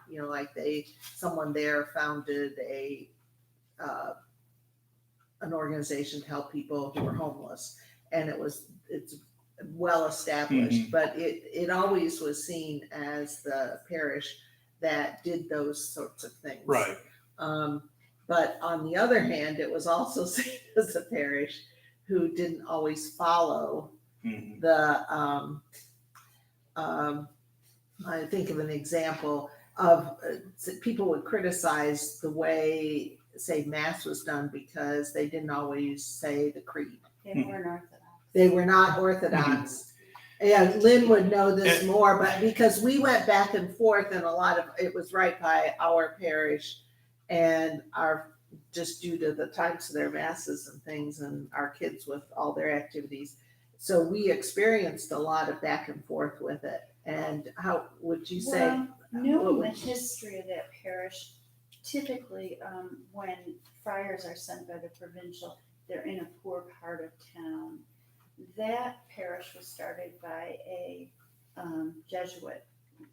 someone there founded an organization to help people who were homeless, and it's well established, but it always was seen as the parish that did those sorts of things. Right. But on the other hand, it was also seen as a parish who didn't always follow the, I think of an example of people would criticize the way, say, Mass was done because they didn't always say the creed. They weren't Orthodox. They were not Orthodox. Yeah, Lynn would know this more, but because we went back and forth, and a lot of it was right by our parish, and just due to the types of their masses and things, and our kids with all their activities. So we experienced a lot of back and forth with it. And how would you say? Well, knowing the history of that parish, typically when friars are sent by the provincial, they're in a poor part of town. That parish was started by a Jesuit.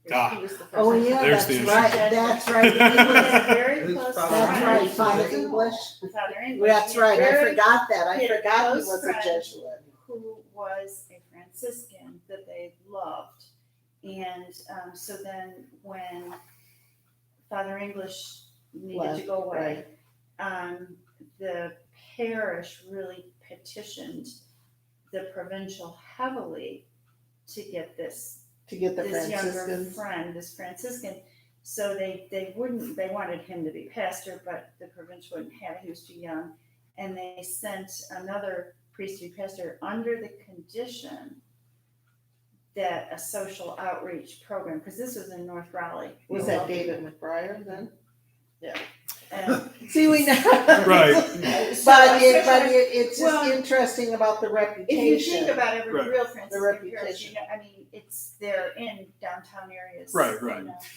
He was the first. Oh yeah, There's that's the right. issue. That's right. He was a very close That's friend. right, Father English. Father English. That's right. I forgot that. he I had a forgot he close was a friend Jesuit. who was a Franciscan that they loved. And so then when Father English needed to go away, the parish really petitioned the provincial heavily to get this The younger Franciscans. friend, this Franciscan. So they wanted him to be pastor, but the provincial wouldn't have it. He was too young. And they sent another priest to be pastor under the condition that a social outreach program, because this was in North Raleigh. Was that David McBriar then? Yeah. And See, we know. Right. It's just Well, interesting about the if you reputation. think about every Right. real Franciscan parish, reputation. they're in downtown areas. Right.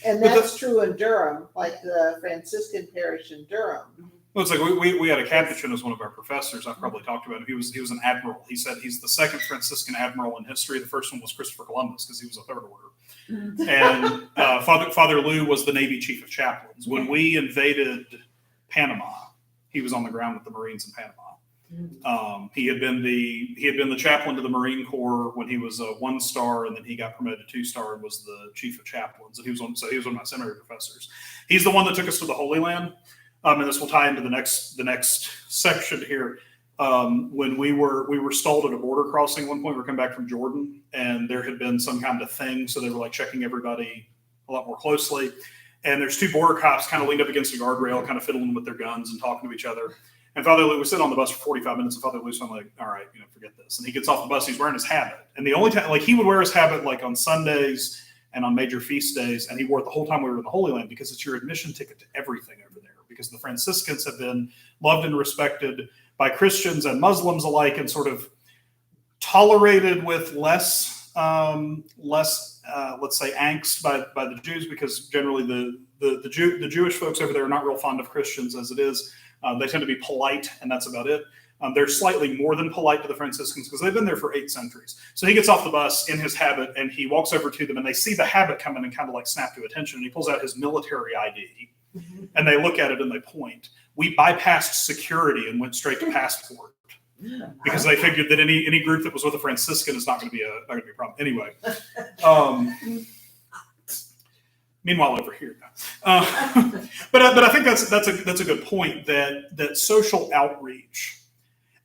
And But that's true in Durham, like the Franciscan parish in Durham Well, it's like we had a Capuchin as one of our professors. I've probably talked about him. He was an admiral. He said he's the second Franciscan admiral in history. The first one was Christopher Columbus because he was a third order. And Father Lou was the Navy chief of chaplains. When we invaded Panama, he was on the ground with the Marines in Panama. He had been the chaplain to the Marine Corps when he was a 1-star, and then he got promoted to 2-star and was the chief of chaplains. And he was one of my seminary professors. He's the one that took us to the Holy Land. And this will tie into the next section here. When we were stalled at a border crossing at one point, we were coming back from Jordan, and there had been some kind of thing, so they were like checking everybody a lot more closely. And there's 2 border cops kind of leaned up against a guardrail, kind of fiddling with their guns and talking to each other. And Father Lou, we sit on the bus for 45 minutes, and Father Lou's like, all right, forget this. And he gets off the bus, he's wearing his habit. And the only time, like, he would wear his habit like on Sundays and on major feast days, and he wore it the whole time we were in the Holy Land because it's your admission ticket to everything over there. Because the Franciscans have been loved and respected by Christians and Muslims alike, and sort of tolerated with less, let's say, angst by the Jews, because generally the Jewish folks over there are not real fond of Christians as it is. They tend to be polite, and that's about it. They're slightly more than polite to the Franciscans because they've been there for 8 centuries. So he gets off the bus in his habit, and he walks over to them, and they see the habit coming and kind of like snap to attention. And he pulls out his military ID, and they look at it and they point. We bypassed security and went straight to passport because they figured that any group that was with a Franciscan is not going to be a problem. Anyway. Meanwhile, over here, but I think that's a good point, that social outreach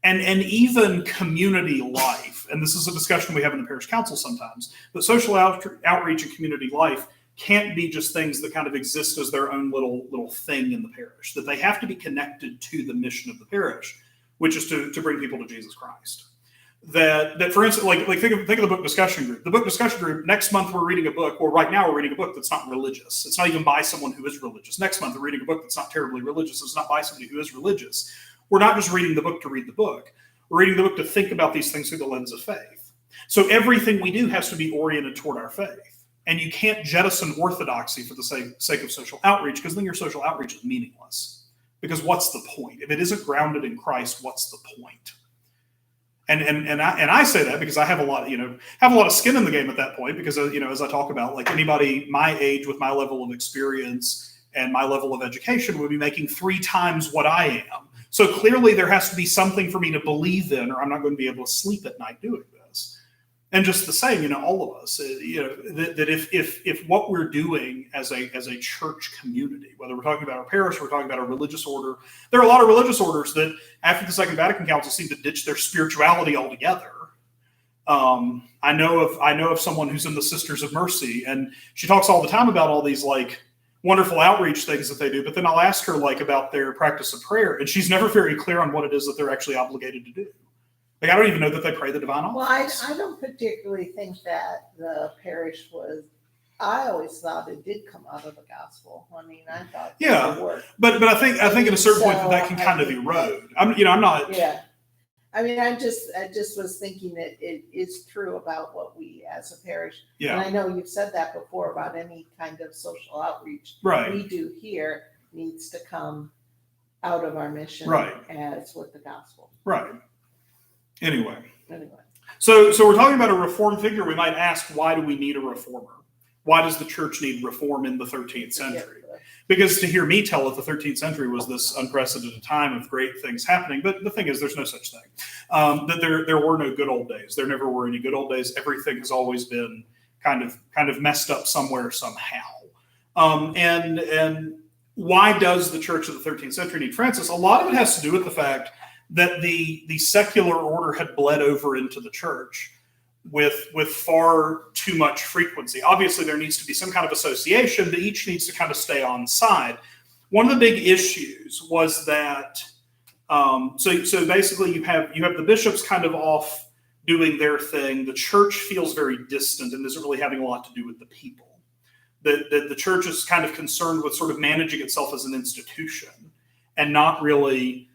and even community life, and this is a discussion we have in the parish council sometimes, but social outreach and community life can't be just things that kind of exist as their own little thing in the parish. That they have to be connected to the mission of the parish, which is to bring people to Jesus Christ. That for instance, like think of the book discussion group. The book discussion group, next month we're reading a book, or right now we're reading a book that's not religious. It's not even by someone who is religious. Next month we're reading a book that's not terribly religious. It's not by somebody who is religious. We're not just reading the book to read the book. We're reading the book to think about these things through the lens of faith. So everything we do has to be oriented toward our faith. And you can't jettison orthodoxy for the sake of social outreach, because then your social outreach is meaningless. Because what's the point? If it isn't grounded in Christ, what's the point? And I say that because I have a lot of skin in the game at that point, because as I talk about, like, anybody my age with my level of experience and my level of education would be making 3 times what I am. So clearly there has to be something for me to believe in, or I'm not going to be able to sleep at night doing this. And just the same, all of us, that if what we're doing as a church community, whether we're talking about our parish or we're talking about a religious order, there are a lot of religious orders that after the Second Vatican Council seem to ditch their spirituality altogether. I know of someone who's in the Sisters of Mercy, and she talks all the time about all these like wonderful outreach things that they do, but then I'll ask her like about their practice of prayer, and she's never very clear on what it is that they're actually obligated to do. Like, I don't even know that they pray the divine office. Well, I don't particularly think that the parish was. I always thought it did come out of the gospel. I mean, I thought it worked. But I think at a certain point that can kind of erode. I'm not. Yeah. I mean, I just was thinking that it is true about what we as a parish. Yeah. And I know you've said that before about any kind of social outreach we do here needs to come out of our mission, as with the gospel. Right. Anyway. So we're talking about a reformed figure. We might ask, why do we need a reformer? Why does the church need reform in the 13th century? Because to hear me tell it, the 13th century was this unprecedented time of great things happening. But the thing is, there's no such thing. That there were no good old days. There never were any good old days. Everything has always been kind of messed up somewhere, somehow. And why does the church of the 13th century need Francis? A lot of it has to do with the fact that the secular order had bled over into the church with far too much frequency. Obviously, there needs to be some kind of association, but each needs to kind of stay on side. One of the big issues was that, so basically you have the bishops kind of off doing their thing. The church feels very distant and isn't really having a lot to do with the people. The church is kind of concerned with sort of managing itself as an institution and not really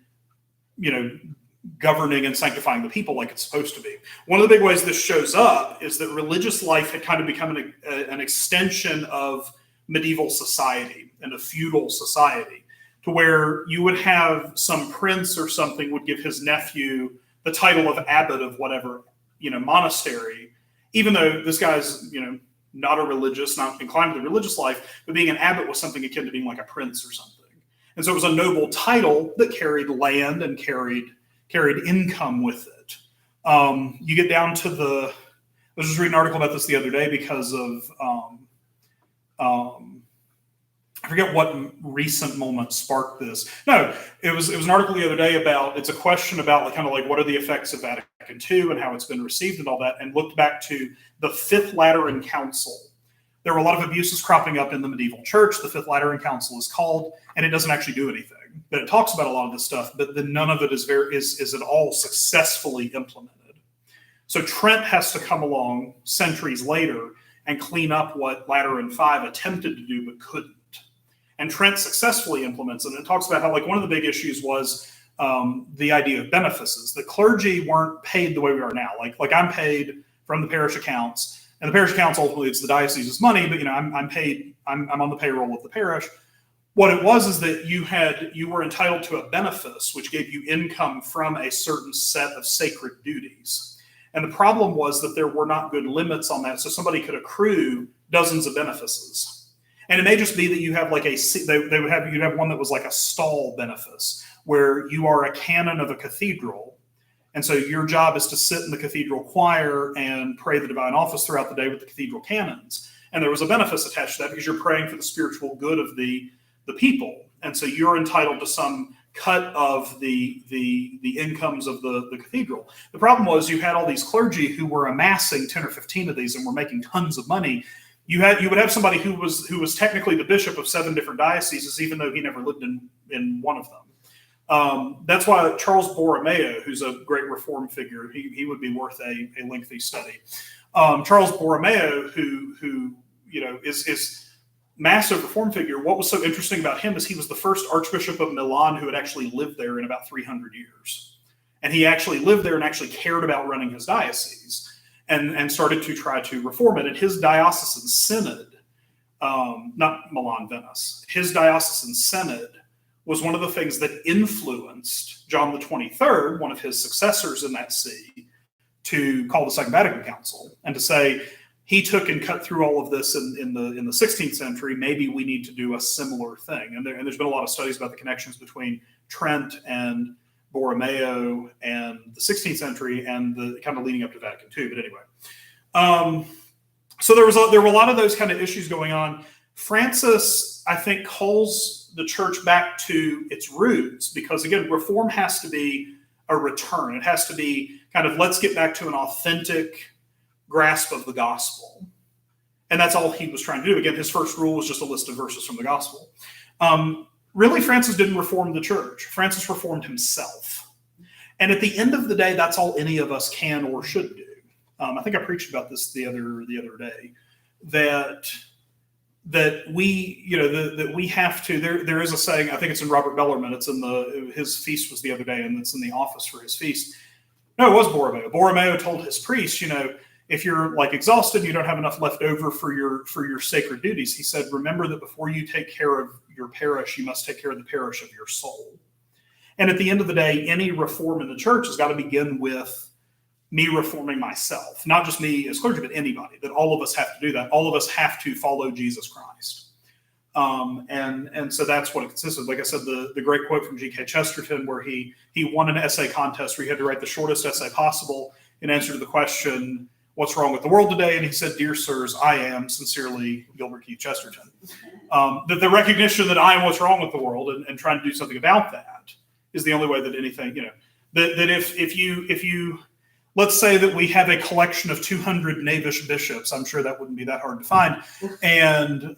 governing and sanctifying the people like it's supposed to be. One of the big ways this shows up is that religious life had kind of become an extension of medieval society and a feudal society, to where you would have some prince or something would give his nephew the title of abbot of whatever, monastery, even though this guy's, not a religious, not inclined to the religious life, but being an abbot was something akin to being like a prince or something. And so it was a noble title that carried land and carried income with it. You get down to I was just reading an article about this the other day because of, I forget what recent moment sparked this. No, it was an article the other day about, it's a question about what are the effects of Vatican II and how it's been received and all that, and looked back to the Fifth Lateran Council. There were a lot of abuses cropping up in the medieval church. The Fifth Lateran Council is called, and it doesn't actually do anything. But it talks about a lot of this stuff, but then none of it is at all successfully implemented. So Trent has to come along centuries later and clean up what Lateran V attempted to do but couldn't. And Trent successfully implements it. And it talks about how one of the big issues was the idea of benefices. The clergy weren't paid the way we are now. Like I'm paid from the parish accounts, and the parish accounts ultimately it's the diocese's money, but I'm paid. I'm on the payroll of the parish. What it was is that you were entitled to a benefice, which gave you income from a certain set of sacred duties. And the problem was that there were not good limits on that, so somebody could accrue dozens of benefices. And it may just be that you have you'd have one that was like a stall benefice, where you are a canon of a cathedral. And so your job is to sit in the cathedral choir and pray the divine office throughout the day with the cathedral canons. And there was a benefice attached to that because you're praying for the spiritual good of the people. And so you're entitled to some cut of the incomes of the cathedral. The problem was you had all these clergy who were amassing 10 or 15 of these and were making tons of money. You would have somebody who was technically the bishop of 7 different dioceses, even though he never lived in one of them. That's why Charles Borromeo, who's a great reform figure, he would be worth a lengthy study. Charles Borromeo, who is massive reform figure. What was so interesting about him is he was the first Archbishop of Milan who had actually lived there in about 300 years, and he actually lived there and actually cared about running his diocese. And started to try to reform it. And his diocesan synod, not Milan, Venice, his diocesan synod was one of the things that influenced John the 23rd, one of his successors in that see, to call the Second Vatican Council and to say, he took and cut through all of this in the 16th century. Maybe we need to do a similar thing. And there's been a lot of studies about the connections between Trent and Borromeo and the 16th century and the kind of leading up to Vatican II. But anyway, so there were a lot of those kind of issues going on. Francis, I think, calls the church back to its roots because, again, reform has to be a return. It has to be kind of, let's get back to an authentic grasp of the gospel. And that's all he was trying to do. Again, his first rule was just a list of verses from the gospel. Really, Francis didn't reform the church. Francis reformed himself. And at the end of the day, that's all any of us can or should do. I think I preached about this the other day, that we, that we have to, there is a saying, I think it's in Robert Bellarmine, it's in his feast was the other day, and it's in the office for his feast. No, it was Borromeo. Borromeo told his priest, if you're exhausted, you don't have enough left over for your sacred duties. He said, remember that before you take care of your parish, you must take care of the parish of your soul. And at the end of the day, any reform in the church has got to begin with me reforming myself, not just me as clergy, but anybody, that all of us have to do that. All of us have to follow Jesus Christ. And so that's what it consists of. Like I said, the great quote from G.K. Chesterton, where he won an essay contest where he had to write the shortest essay possible in answer to the question, what's wrong with the world today? And he said, dear sirs, I am sincerely Gilbert Keith Chesterton. That the recognition that I am what's wrong with the world and trying to do something about that is the only way that anything, that if you, let's say that we have a collection of 200 knavish bishops, I'm sure that wouldn't be that hard to find. And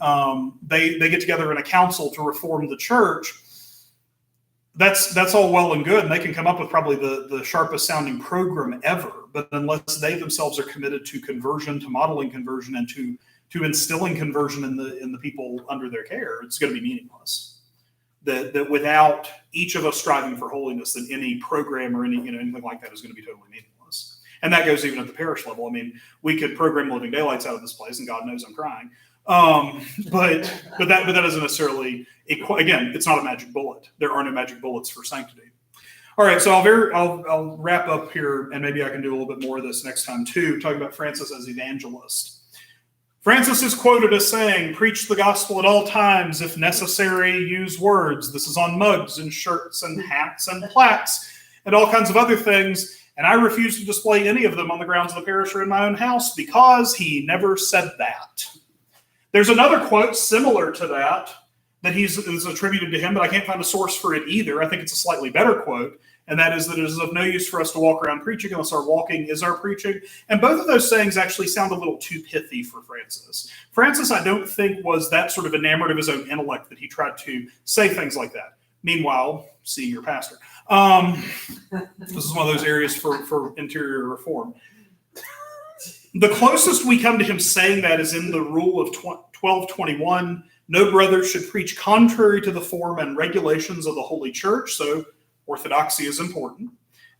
they get together in a council to reform the church. That's all well and good, and they can come up with probably the sharpest sounding program ever. But unless they themselves are committed to conversion, to modeling conversion, and to instilling conversion in the people under their care, it's going to be meaningless. That without each of us striving for holiness, then any program or anything like that is going to be totally meaningless. And that goes even at the parish level. I mean, we could program Living Daylights out of this place, and God knows I'm trying. But that doesn't necessarily again, it's not a magic bullet. There are no magic bullets for sanctity. All right, so I'll wrap up here, and maybe I can do a little bit more of this next time too, talking about Francis as evangelist. Francis is quoted as saying, "Preach the gospel at all times. If necessary, use words." This is on mugs and shirts and hats and plaques and all kinds of other things. And I refuse to display any of them on the grounds of the parish or in my own house because he never said that. There's another quote similar to that is attributed to him, but I can't find a source for it either. I think it's a slightly better quote, and that is that it is of no use for us to walk around preaching unless our walking is our preaching. And both of those sayings actually sound a little too pithy for Francis. Francis, I don't think, was that sort of enamored of his own intellect that he tried to say things like that. Meanwhile, see your pastor. This is one of those areas for interior reform. The closest we come to him saying that is in the rule of 1221. No brother should preach contrary to the form and regulations of the Holy Church. So orthodoxy is important.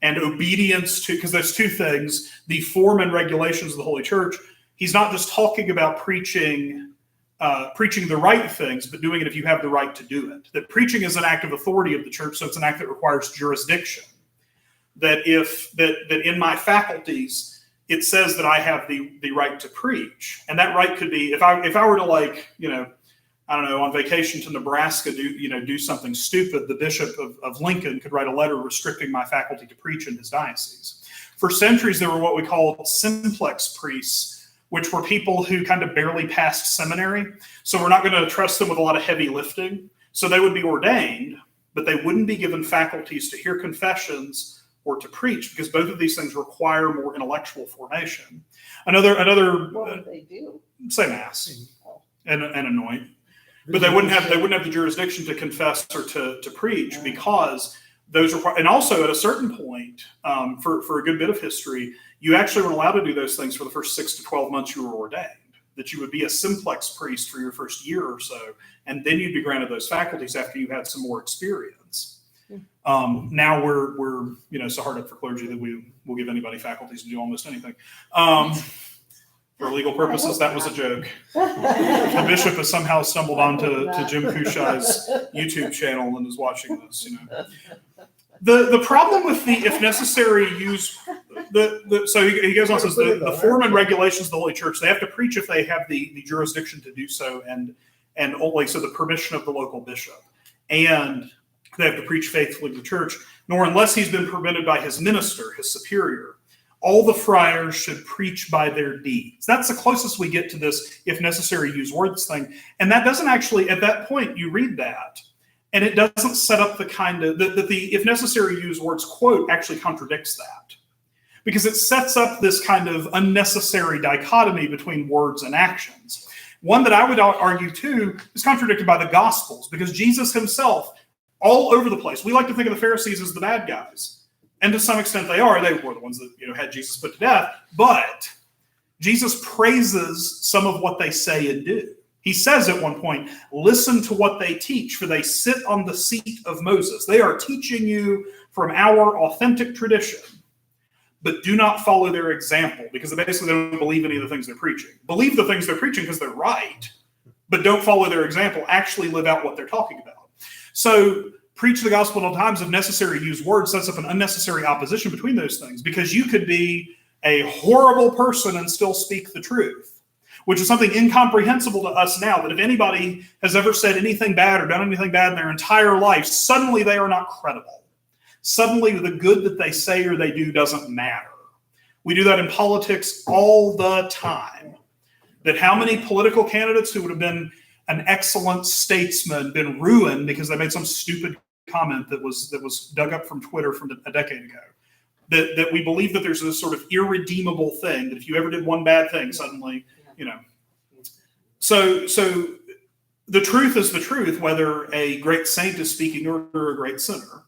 And obedience to, because there's two things, the form and regulations of the Holy Church. He's not just talking about preaching the right things, but doing it if you have the right to do it. That preaching is an act of authority of the church, so it's an act that requires jurisdiction. That in my faculties, it says that I have the right to preach. And that right could be, if I were to I don't know, on vacation to Nebraska, do something stupid, the Bishop of Lincoln could write a letter restricting my faculty to preach in his diocese. For centuries, there were what we called simplex priests, which were people who kind of barely passed seminary. So we're not going to trust them with a lot of heavy lifting. So they would be ordained, but they wouldn't be given faculties to hear confessions or to preach, because both of these things require more intellectual formation. Another What would they do? Say mass and anoint. But they wouldn't have the jurisdiction to confess or to preach, because those require. And also, at a certain point, for a good bit of history, you actually weren't allowed to do those things for the first 6 to 12 months you were ordained. That you would be a simplex priest for your first year or so, and then you'd be granted those faculties after you had some more experience. Now we're so hard up for clergy that we will give anybody faculties to do almost anything. For legal purposes, that was a joke. The bishop has somehow stumbled onto Jim Cushai's YouTube channel and is watching this. The problem with the if necessary use so he goes on and says the form and regulations of the Holy Church, they have to preach if they have the jurisdiction to do so, and only so the permission of the local bishop, and they have to preach faithfully to the church, nor unless he's been permitted by his minister, his superior. All the friars should preach by their deeds. That's the closest we get to this, if necessary, use words thing. And that doesn't actually, at that point, you read that, and it doesn't set up the kind of, the if necessary, use words quote actually contradicts that. Because it sets up this kind of unnecessary dichotomy between words and actions. One that I would argue, too, is contradicted by the Gospels, because Jesus himself, all over the place, we like to think of the Pharisees as the bad guys. And to some extent they are. They were the ones that had Jesus put to death. But Jesus praises some of what they say and do. He says at one point, listen to what they teach, for they sit on the seat of Moses. They are teaching you from our authentic tradition, but do not follow their example, because basically they don't believe any of the things they're preaching. Believe the things they're preaching because they're right, but don't follow their example. Actually live out what they're talking about. So preach the gospel at all times, if necessary, use words, sets up an unnecessary opposition between those things, because you could be a horrible person and still speak the truth, which is something incomprehensible to us now, that if anybody has ever said anything bad or done anything bad in their entire life, suddenly they are not credible. Suddenly the good that they say or they do doesn't matter. We do that in politics all the time. That how many political candidates who would have been an excellent statesman been ruined because they made some stupid comment that was dug up from Twitter from a decade ago. That we believe that there's this sort of irredeemable thing, that if you ever did one bad thing, suddenly, So the truth is the truth, whether a great saint is speaking or a great sinner.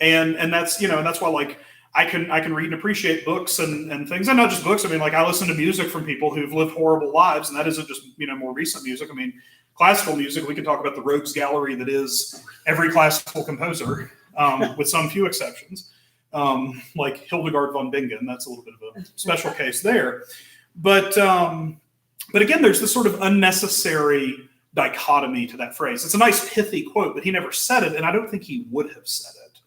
And that's, and that's why, I can read and appreciate books and things, and not just books. I mean, I listen to music from people who've lived horrible lives, and that isn't just, more recent music. I mean, classical music, we can talk about the rogues gallery that is every classical composer, with some few exceptions, like Hildegard von Bingen. That's a little bit of a special case there. But But again, there's this sort of unnecessary dichotomy to that phrase. It's a nice pithy quote, but he never said it, and I don't think he would have said it.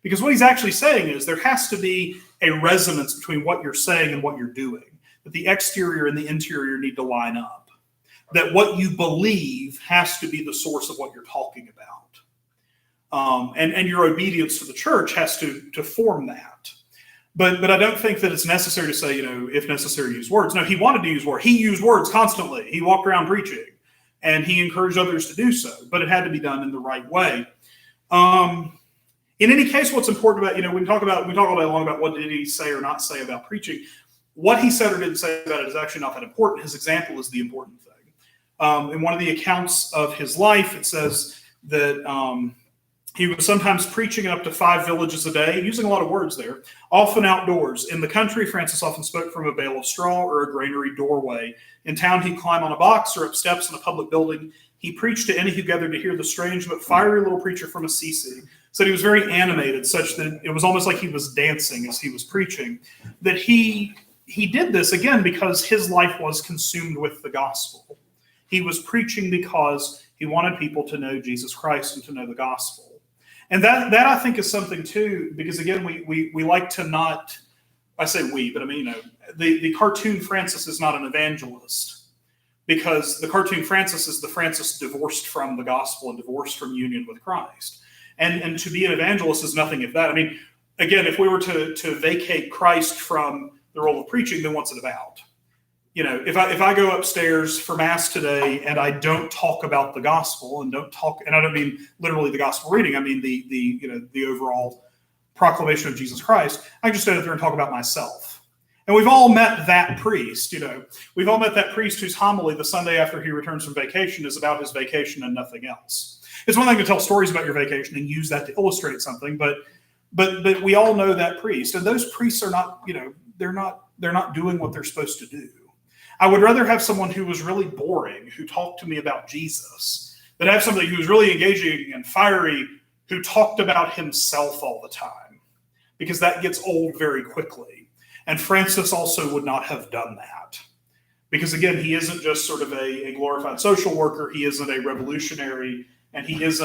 Because what he's actually saying is there has to be a resonance between what you're saying and what you're doing. That the exterior and the interior need to line up. That what you believe has to be the source of what you're talking about. And your obedience to the church has to form that. But I don't think that it's necessary to say, if necessary, use words. No, he wanted to use words. He used words constantly. He walked around preaching, and he encouraged others to do so. But it had to be done in the right way. In any case, what's important about, we talk all day long about what did he say or not say about preaching. What he said or didn't say about it is actually not that important. His example is the important thing. In one of the accounts of his life, it says that he was sometimes preaching in up to 5 villages a day, using a lot of words there, often outdoors. In the country, Francis often spoke from a bale of straw or a granary doorway. In town, he'd climb on a box or up steps in a public building. He preached to any who gathered to hear the strange but fiery little preacher from Assisi. Said he was very animated, such that it was almost like he was dancing as he was preaching. That he did this, again, because his life was consumed with the gospel. He was preaching because he wanted people to know Jesus Christ and to know the gospel. And that I think is something too, because again, we like to not, I say we, but I mean, the cartoon Francis is not an evangelist, because the cartoon Francis is the Francis divorced from the gospel and divorced from union with Christ. And to be an evangelist is nothing of that. I mean, again, if we were to vacate Christ from the role of preaching, then what's it about? If I go upstairs for Mass today and I don't talk about the gospel and I don't mean literally the gospel reading, I mean the overall proclamation of Jesus Christ, I just stand there and talk about myself. And we've all met that priest, we've all met that priest whose homily the Sunday after he returns from vacation is about his vacation and nothing else. It's one thing to tell stories about your vacation and use that to illustrate something, but we all know that priest, and those priests are not, they're not doing what they're supposed to do. I would rather have someone who was really boring, who talked to me about Jesus, than have somebody who was really engaging and fiery, who talked about himself all the time, because that gets old very quickly. And Francis also would not have done that, because again, he isn't just sort of a glorified social worker. He isn't a revolutionary, and he's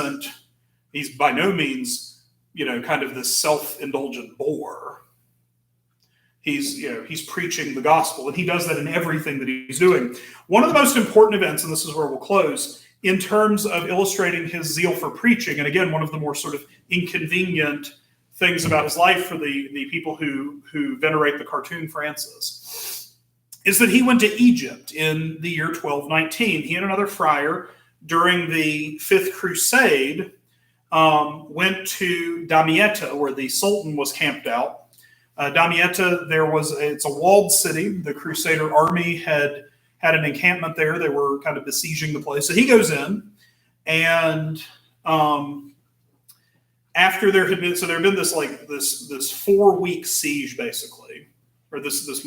by no means, kind of this self-indulgent bore. He's preaching the gospel, and he does that in everything that he's doing. One of the most important events, and this is where we'll close, in terms of illustrating his zeal for preaching, and again, one of the more sort of inconvenient things about his life for the people who venerate the cartoon Francis, is that he went to Egypt in the year 1219. He and another friar, during the Fifth Crusade, went to Damietta, where the Sultan was camped out. Damietta, it's a walled city. The Crusader army had an encampment there. They were kind of besieging the place. So he goes in, and after there had been this 4-week siege, basically, or this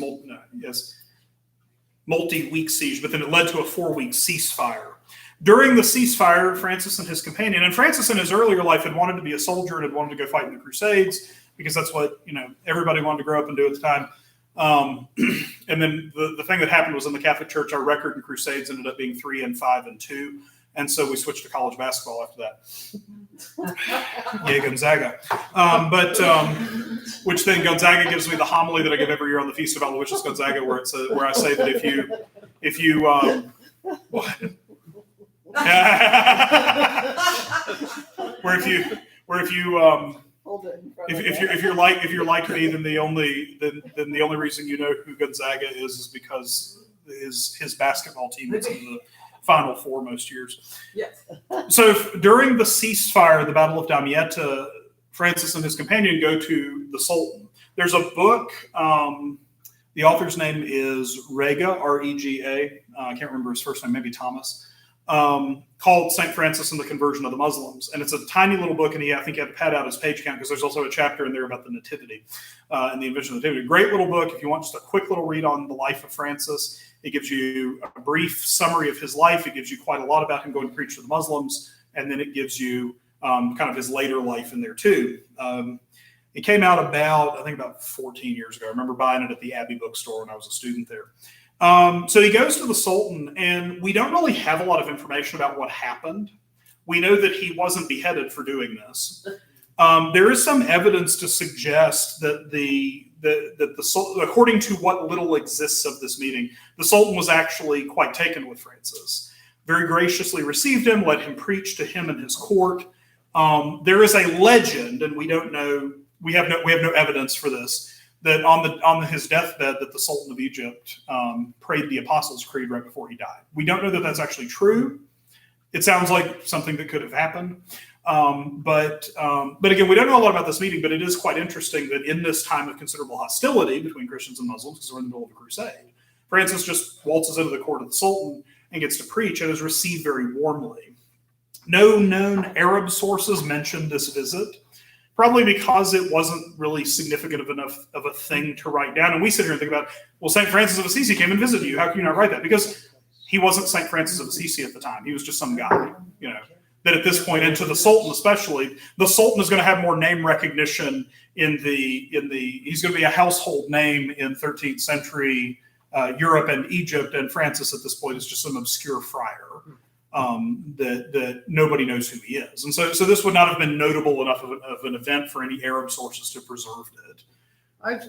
multi-week siege, but then it led to a 4-week ceasefire. During the ceasefire, Francis and his companion, and Francis in his earlier life had wanted to be a soldier and had wanted to go fight in the Crusades, because that's what, everybody wanted to grow up and do at the time. And then the thing that happened was, in the Catholic Church, our record in Crusades ended up being 3 and 5 and 2. And so we switched to college basketball after that. Yeah, Gonzaga. Which then Gonzaga gives me the homily that I give every year on the Feast of Aloysius Gonzaga, where I say that if you if you're like me, then the only reason you know who Gonzaga is because his basketball team is in the Final Four most years. Yes. So during the ceasefire, the Battle of Damietta, Francis and his companion go to the Sultan. There's a book. The author's name is Rega, R-E-G-A. I can't remember his first name, maybe Thomas. Called St. Francis and the Conversion of the Muslims. And it's a tiny little book, and I think he had to pad out his page count, because there's also a chapter in there about the Nativity and the invention of the Nativity. Great little book. If you want just a quick little read on the life of Francis, it gives you a brief summary of his life. It gives you quite a lot about him going to preach to the Muslims, and then it gives you kind of his later life in there too. It came out about 14 years ago. I remember buying it at the Abbey bookstore when I was a student there. So he goes to the Sultan, and we don't really have a lot of information about what happened. We know that he wasn't beheaded for doing this. There is some evidence to suggest that according to what little exists of this meeting, the Sultan was actually quite taken with Francis. Very graciously received him, let him preach to him and his court. There is a legend, and we don't know. We have no evidence for this. That on his deathbed, that the Sultan of Egypt prayed the Apostles' Creed right before he died. We don't know that that's actually true. It sounds like something that could have happened. But again, we don't know a lot about this meeting, but it is quite interesting that in this time of considerable hostility between Christians and Muslims, because we're in the middle of a crusade, Francis just waltzes into the court of the Sultan and gets to preach and is received very warmly. No known Arab sources mention this visit, probably because it wasn't really significant enough of a thing to write down. And we sit here and think about, well, St. Francis of Assisi came and visited you. How can you not write that? Because he wasn't St. Francis of Assisi at the time. He was just some guy, that at this point, and to the Sultan especially, the Sultan is going to have more name recognition he's going to be a household name in 13th century Europe and Egypt, and Francis at this point is just some obscure friar that nobody knows who he is. And so this would not have been notable enough of an event for any Arab sources to preserve it.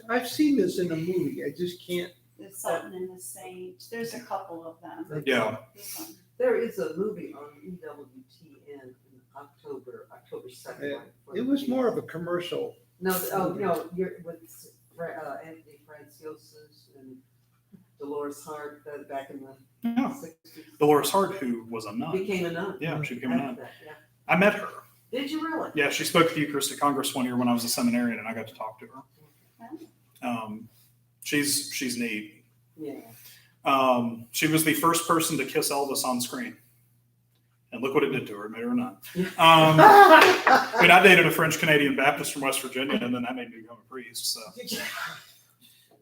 I've seen this in a movie. I just can't. The Sultan and the Saint. There's a couple of them. Yeah. This one. There is a movie on EWTN in October 2nd. It was more of a commercial. No, you're with Anthony Franciosa's and Dolores Hart back in the 60s. Dolores Hart, who was a nun. Became a nun. Yeah, she became a nun. Yeah. I met her. Did you really? Yeah, she spoke at the Eucharistic Congress one year when I was a seminarian, and I got to talk to her. She's neat. Yeah. She was the first person to kiss Elvis on screen. And look what it did to her. It made her a nun. I dated a French-Canadian Baptist from West Virginia, and then that made me become a priest. So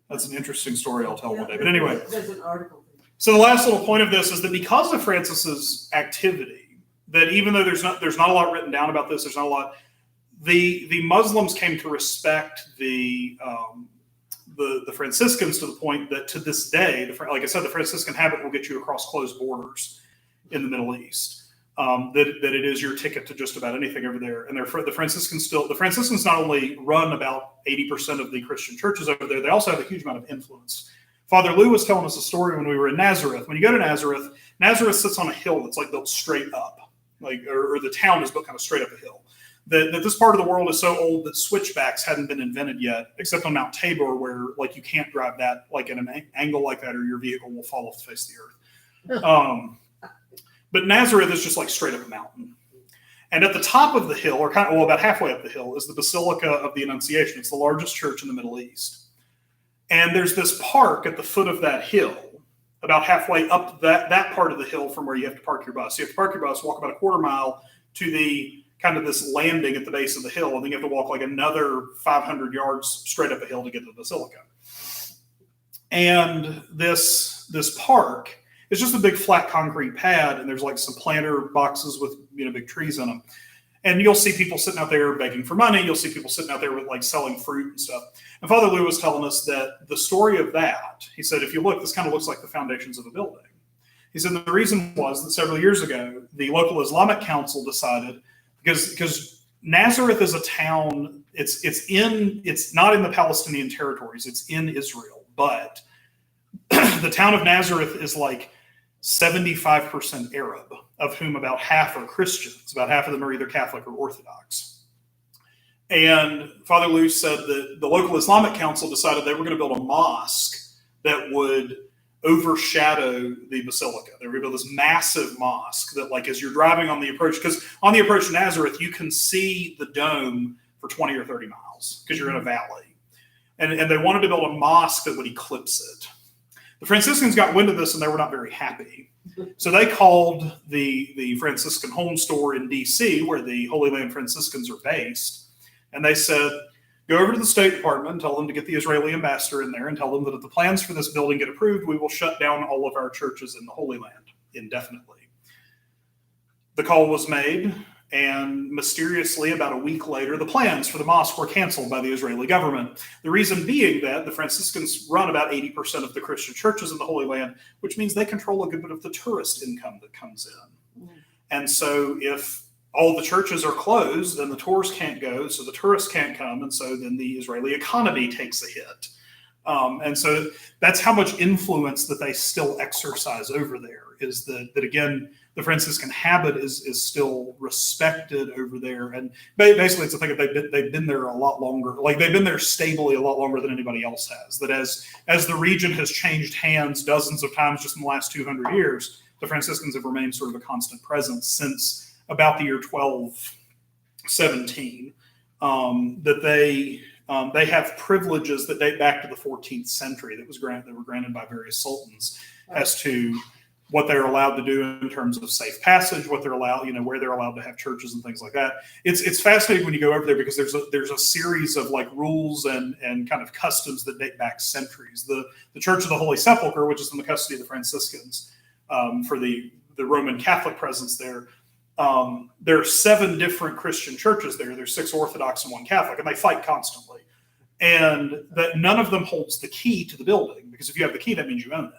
that's an interesting story I'll tell one day. But anyway. There's an article. So the last little point of this is that because of Francis's activity, that even though there's not a lot written down about this, there's not a lot, the Muslims came to respect the Franciscans to the point that to this day, like I said, the Franciscan habit will get you across closed borders in the Middle East. That it is your ticket to just about anything over there. And the Franciscans not only run about 80% of the Christian churches over there, they also have a huge amount of influence. Father Lou was telling us a story when we were in Nazareth. When you go to Nazareth sits on a hill that's like built straight up, or the town is built kind of straight up a hill. That this part of the world is so old that switchbacks hadn't been invented yet, except on Mount Tabor, where like you can't drive that like at an angle like that, or your vehicle will fall off the face of the earth. But Nazareth is just like straight up a mountain. And at the top of the hill, or about halfway up the hill, is the Basilica of the Annunciation. It's the largest church in the Middle East. And there's this park at the foot of that hill, about halfway up that part of the hill from where you have to park your bus. You have to park your bus, walk about a quarter mile to the kind of this landing at the base of the hill, and then you have to walk like another 500 yards straight up a hill to get to the Basilica. And this park, it's just a big flat concrete pad, and there's like some planter boxes with big trees in them. And you'll see people sitting out there begging for money. You'll see people sitting out there with like selling fruit and stuff. And Father Lou was telling us that the story of that, he said, if you look, this kind of looks like the foundations of a building. He said the reason was that several years ago, the local Islamic Council decided, because Nazareth is a town, it's not in the Palestinian territories, it's in Israel, but the town of Nazareth is like 75% Arab, of whom about half are Christians. About half of them are either Catholic or Orthodox. And Father Lou said that the local Islamic Council decided they were going to build a mosque that would overshadow the basilica. They were going to build this massive mosque that, like, as you're driving on the approach, because on the approach to Nazareth, you can see the dome for 20 or 30 miles because you're in a valley. And they wanted to build a mosque that would eclipse it. The Franciscans got wind of this and they were not very happy. So they called the Franciscan home store in D.C., where the Holy Land Franciscans are based, and they said, go over to the State Department and tell them to get the Israeli ambassador in there and tell them that if the plans for this building get approved, we will shut down all of our churches in the Holy Land indefinitely. The call was made, And mysteriously, about a week later, the plans for the mosque were canceled by the Israeli government. The reason being that the Franciscans run about 80% of the Christian churches in the Holy Land, which means they control a good bit of the tourist income that comes in. And so if all the churches are closed, then the tourists can't go, so the tourists can't come, and so then the Israeli economy takes a hit. And so that's how much influence that they still exercise over there, is that again, the Franciscan habit is still respected over there. And basically it's a thing that they've been there a lot longer, like they've been there stably a lot longer than anybody else has. That as the region has changed hands dozens of times just in the last 200 years, the Franciscans have remained sort of a constant presence since about the year 1217, that they have privileges that date back to the 14th century that were granted by various sultans as to what they're allowed to do in terms of safe passage, what they're allowed, where they're allowed to have churches and things like that. It's fascinating when you go over there because there's a series of like rules and kind of customs that date back centuries. The Church of the Holy Sepulchre, which is in the custody of the Franciscans, for the Roman Catholic presence there. There are 7 different Christian churches there. There's 6 Orthodox and 1 Catholic, and they fight constantly. And that none of them holds the key to the building, because if you have the key, that means you own it.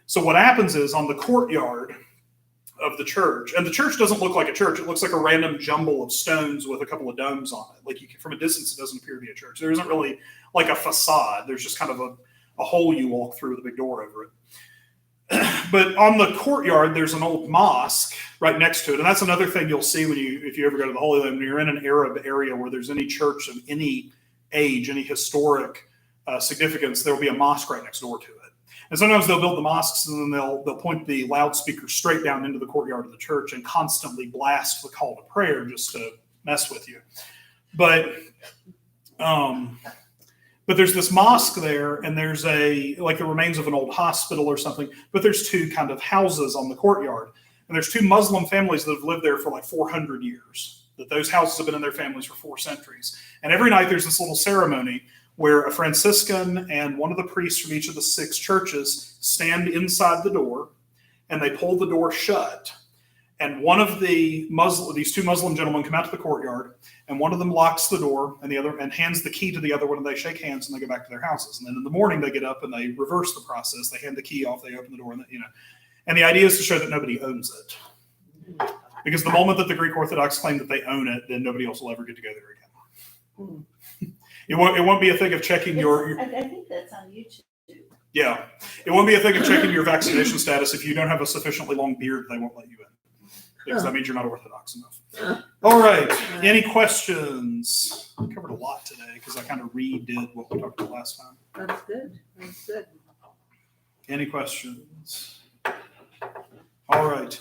So what happens is on the courtyard of the church, and the church doesn't look like a church. It looks like a random jumble of stones with a couple of domes on it. Like from a distance, it doesn't appear to be a church. There isn't really like a facade. There's just kind of a hole you walk through with a big door over it. But on the courtyard, there's an old mosque right next to it. And that's another thing you'll see if you ever go to the Holy Land, when you're in an Arab area where there's any church of any age, any historic significance, there'll be a mosque right next door to it. And sometimes they'll build the mosques and then they'll point the loudspeaker straight down into the courtyard of the church and constantly blast the call to prayer just to mess with you. But there's this mosque there, and there's the remains of an old hospital or something, but there's 2 kind of houses on the courtyard. And there's 2 Muslim families that have lived there for like 400 years, that those houses have been in their families for 4 centuries. And every night there's this little ceremony where a Franciscan and one of the priests from each of the 6 churches stand inside the door, and they pull the door shut. And one of these 2 Muslim gentlemen come out to the courtyard, and one of them locks the door, and the other and hands the key to the other one, and they shake hands and they go back to their houses. And then in the morning they get up and they reverse the process. They hand the key off, they open the door, and And the idea is to show that nobody owns it, because the moment that the Greek Orthodox claim that they own it, then nobody else will ever get to go there again. It won't be a thing of checking your. I think that's on YouTube. Yeah, it won't be a thing of checking your vaccination status. If you don't have a sufficiently long beard, they won't let you in, because that means you're not Orthodox enough. All right. Any questions? I covered a lot today because I kind of redid what we talked about last time. That's good. That's good. Any questions? All right.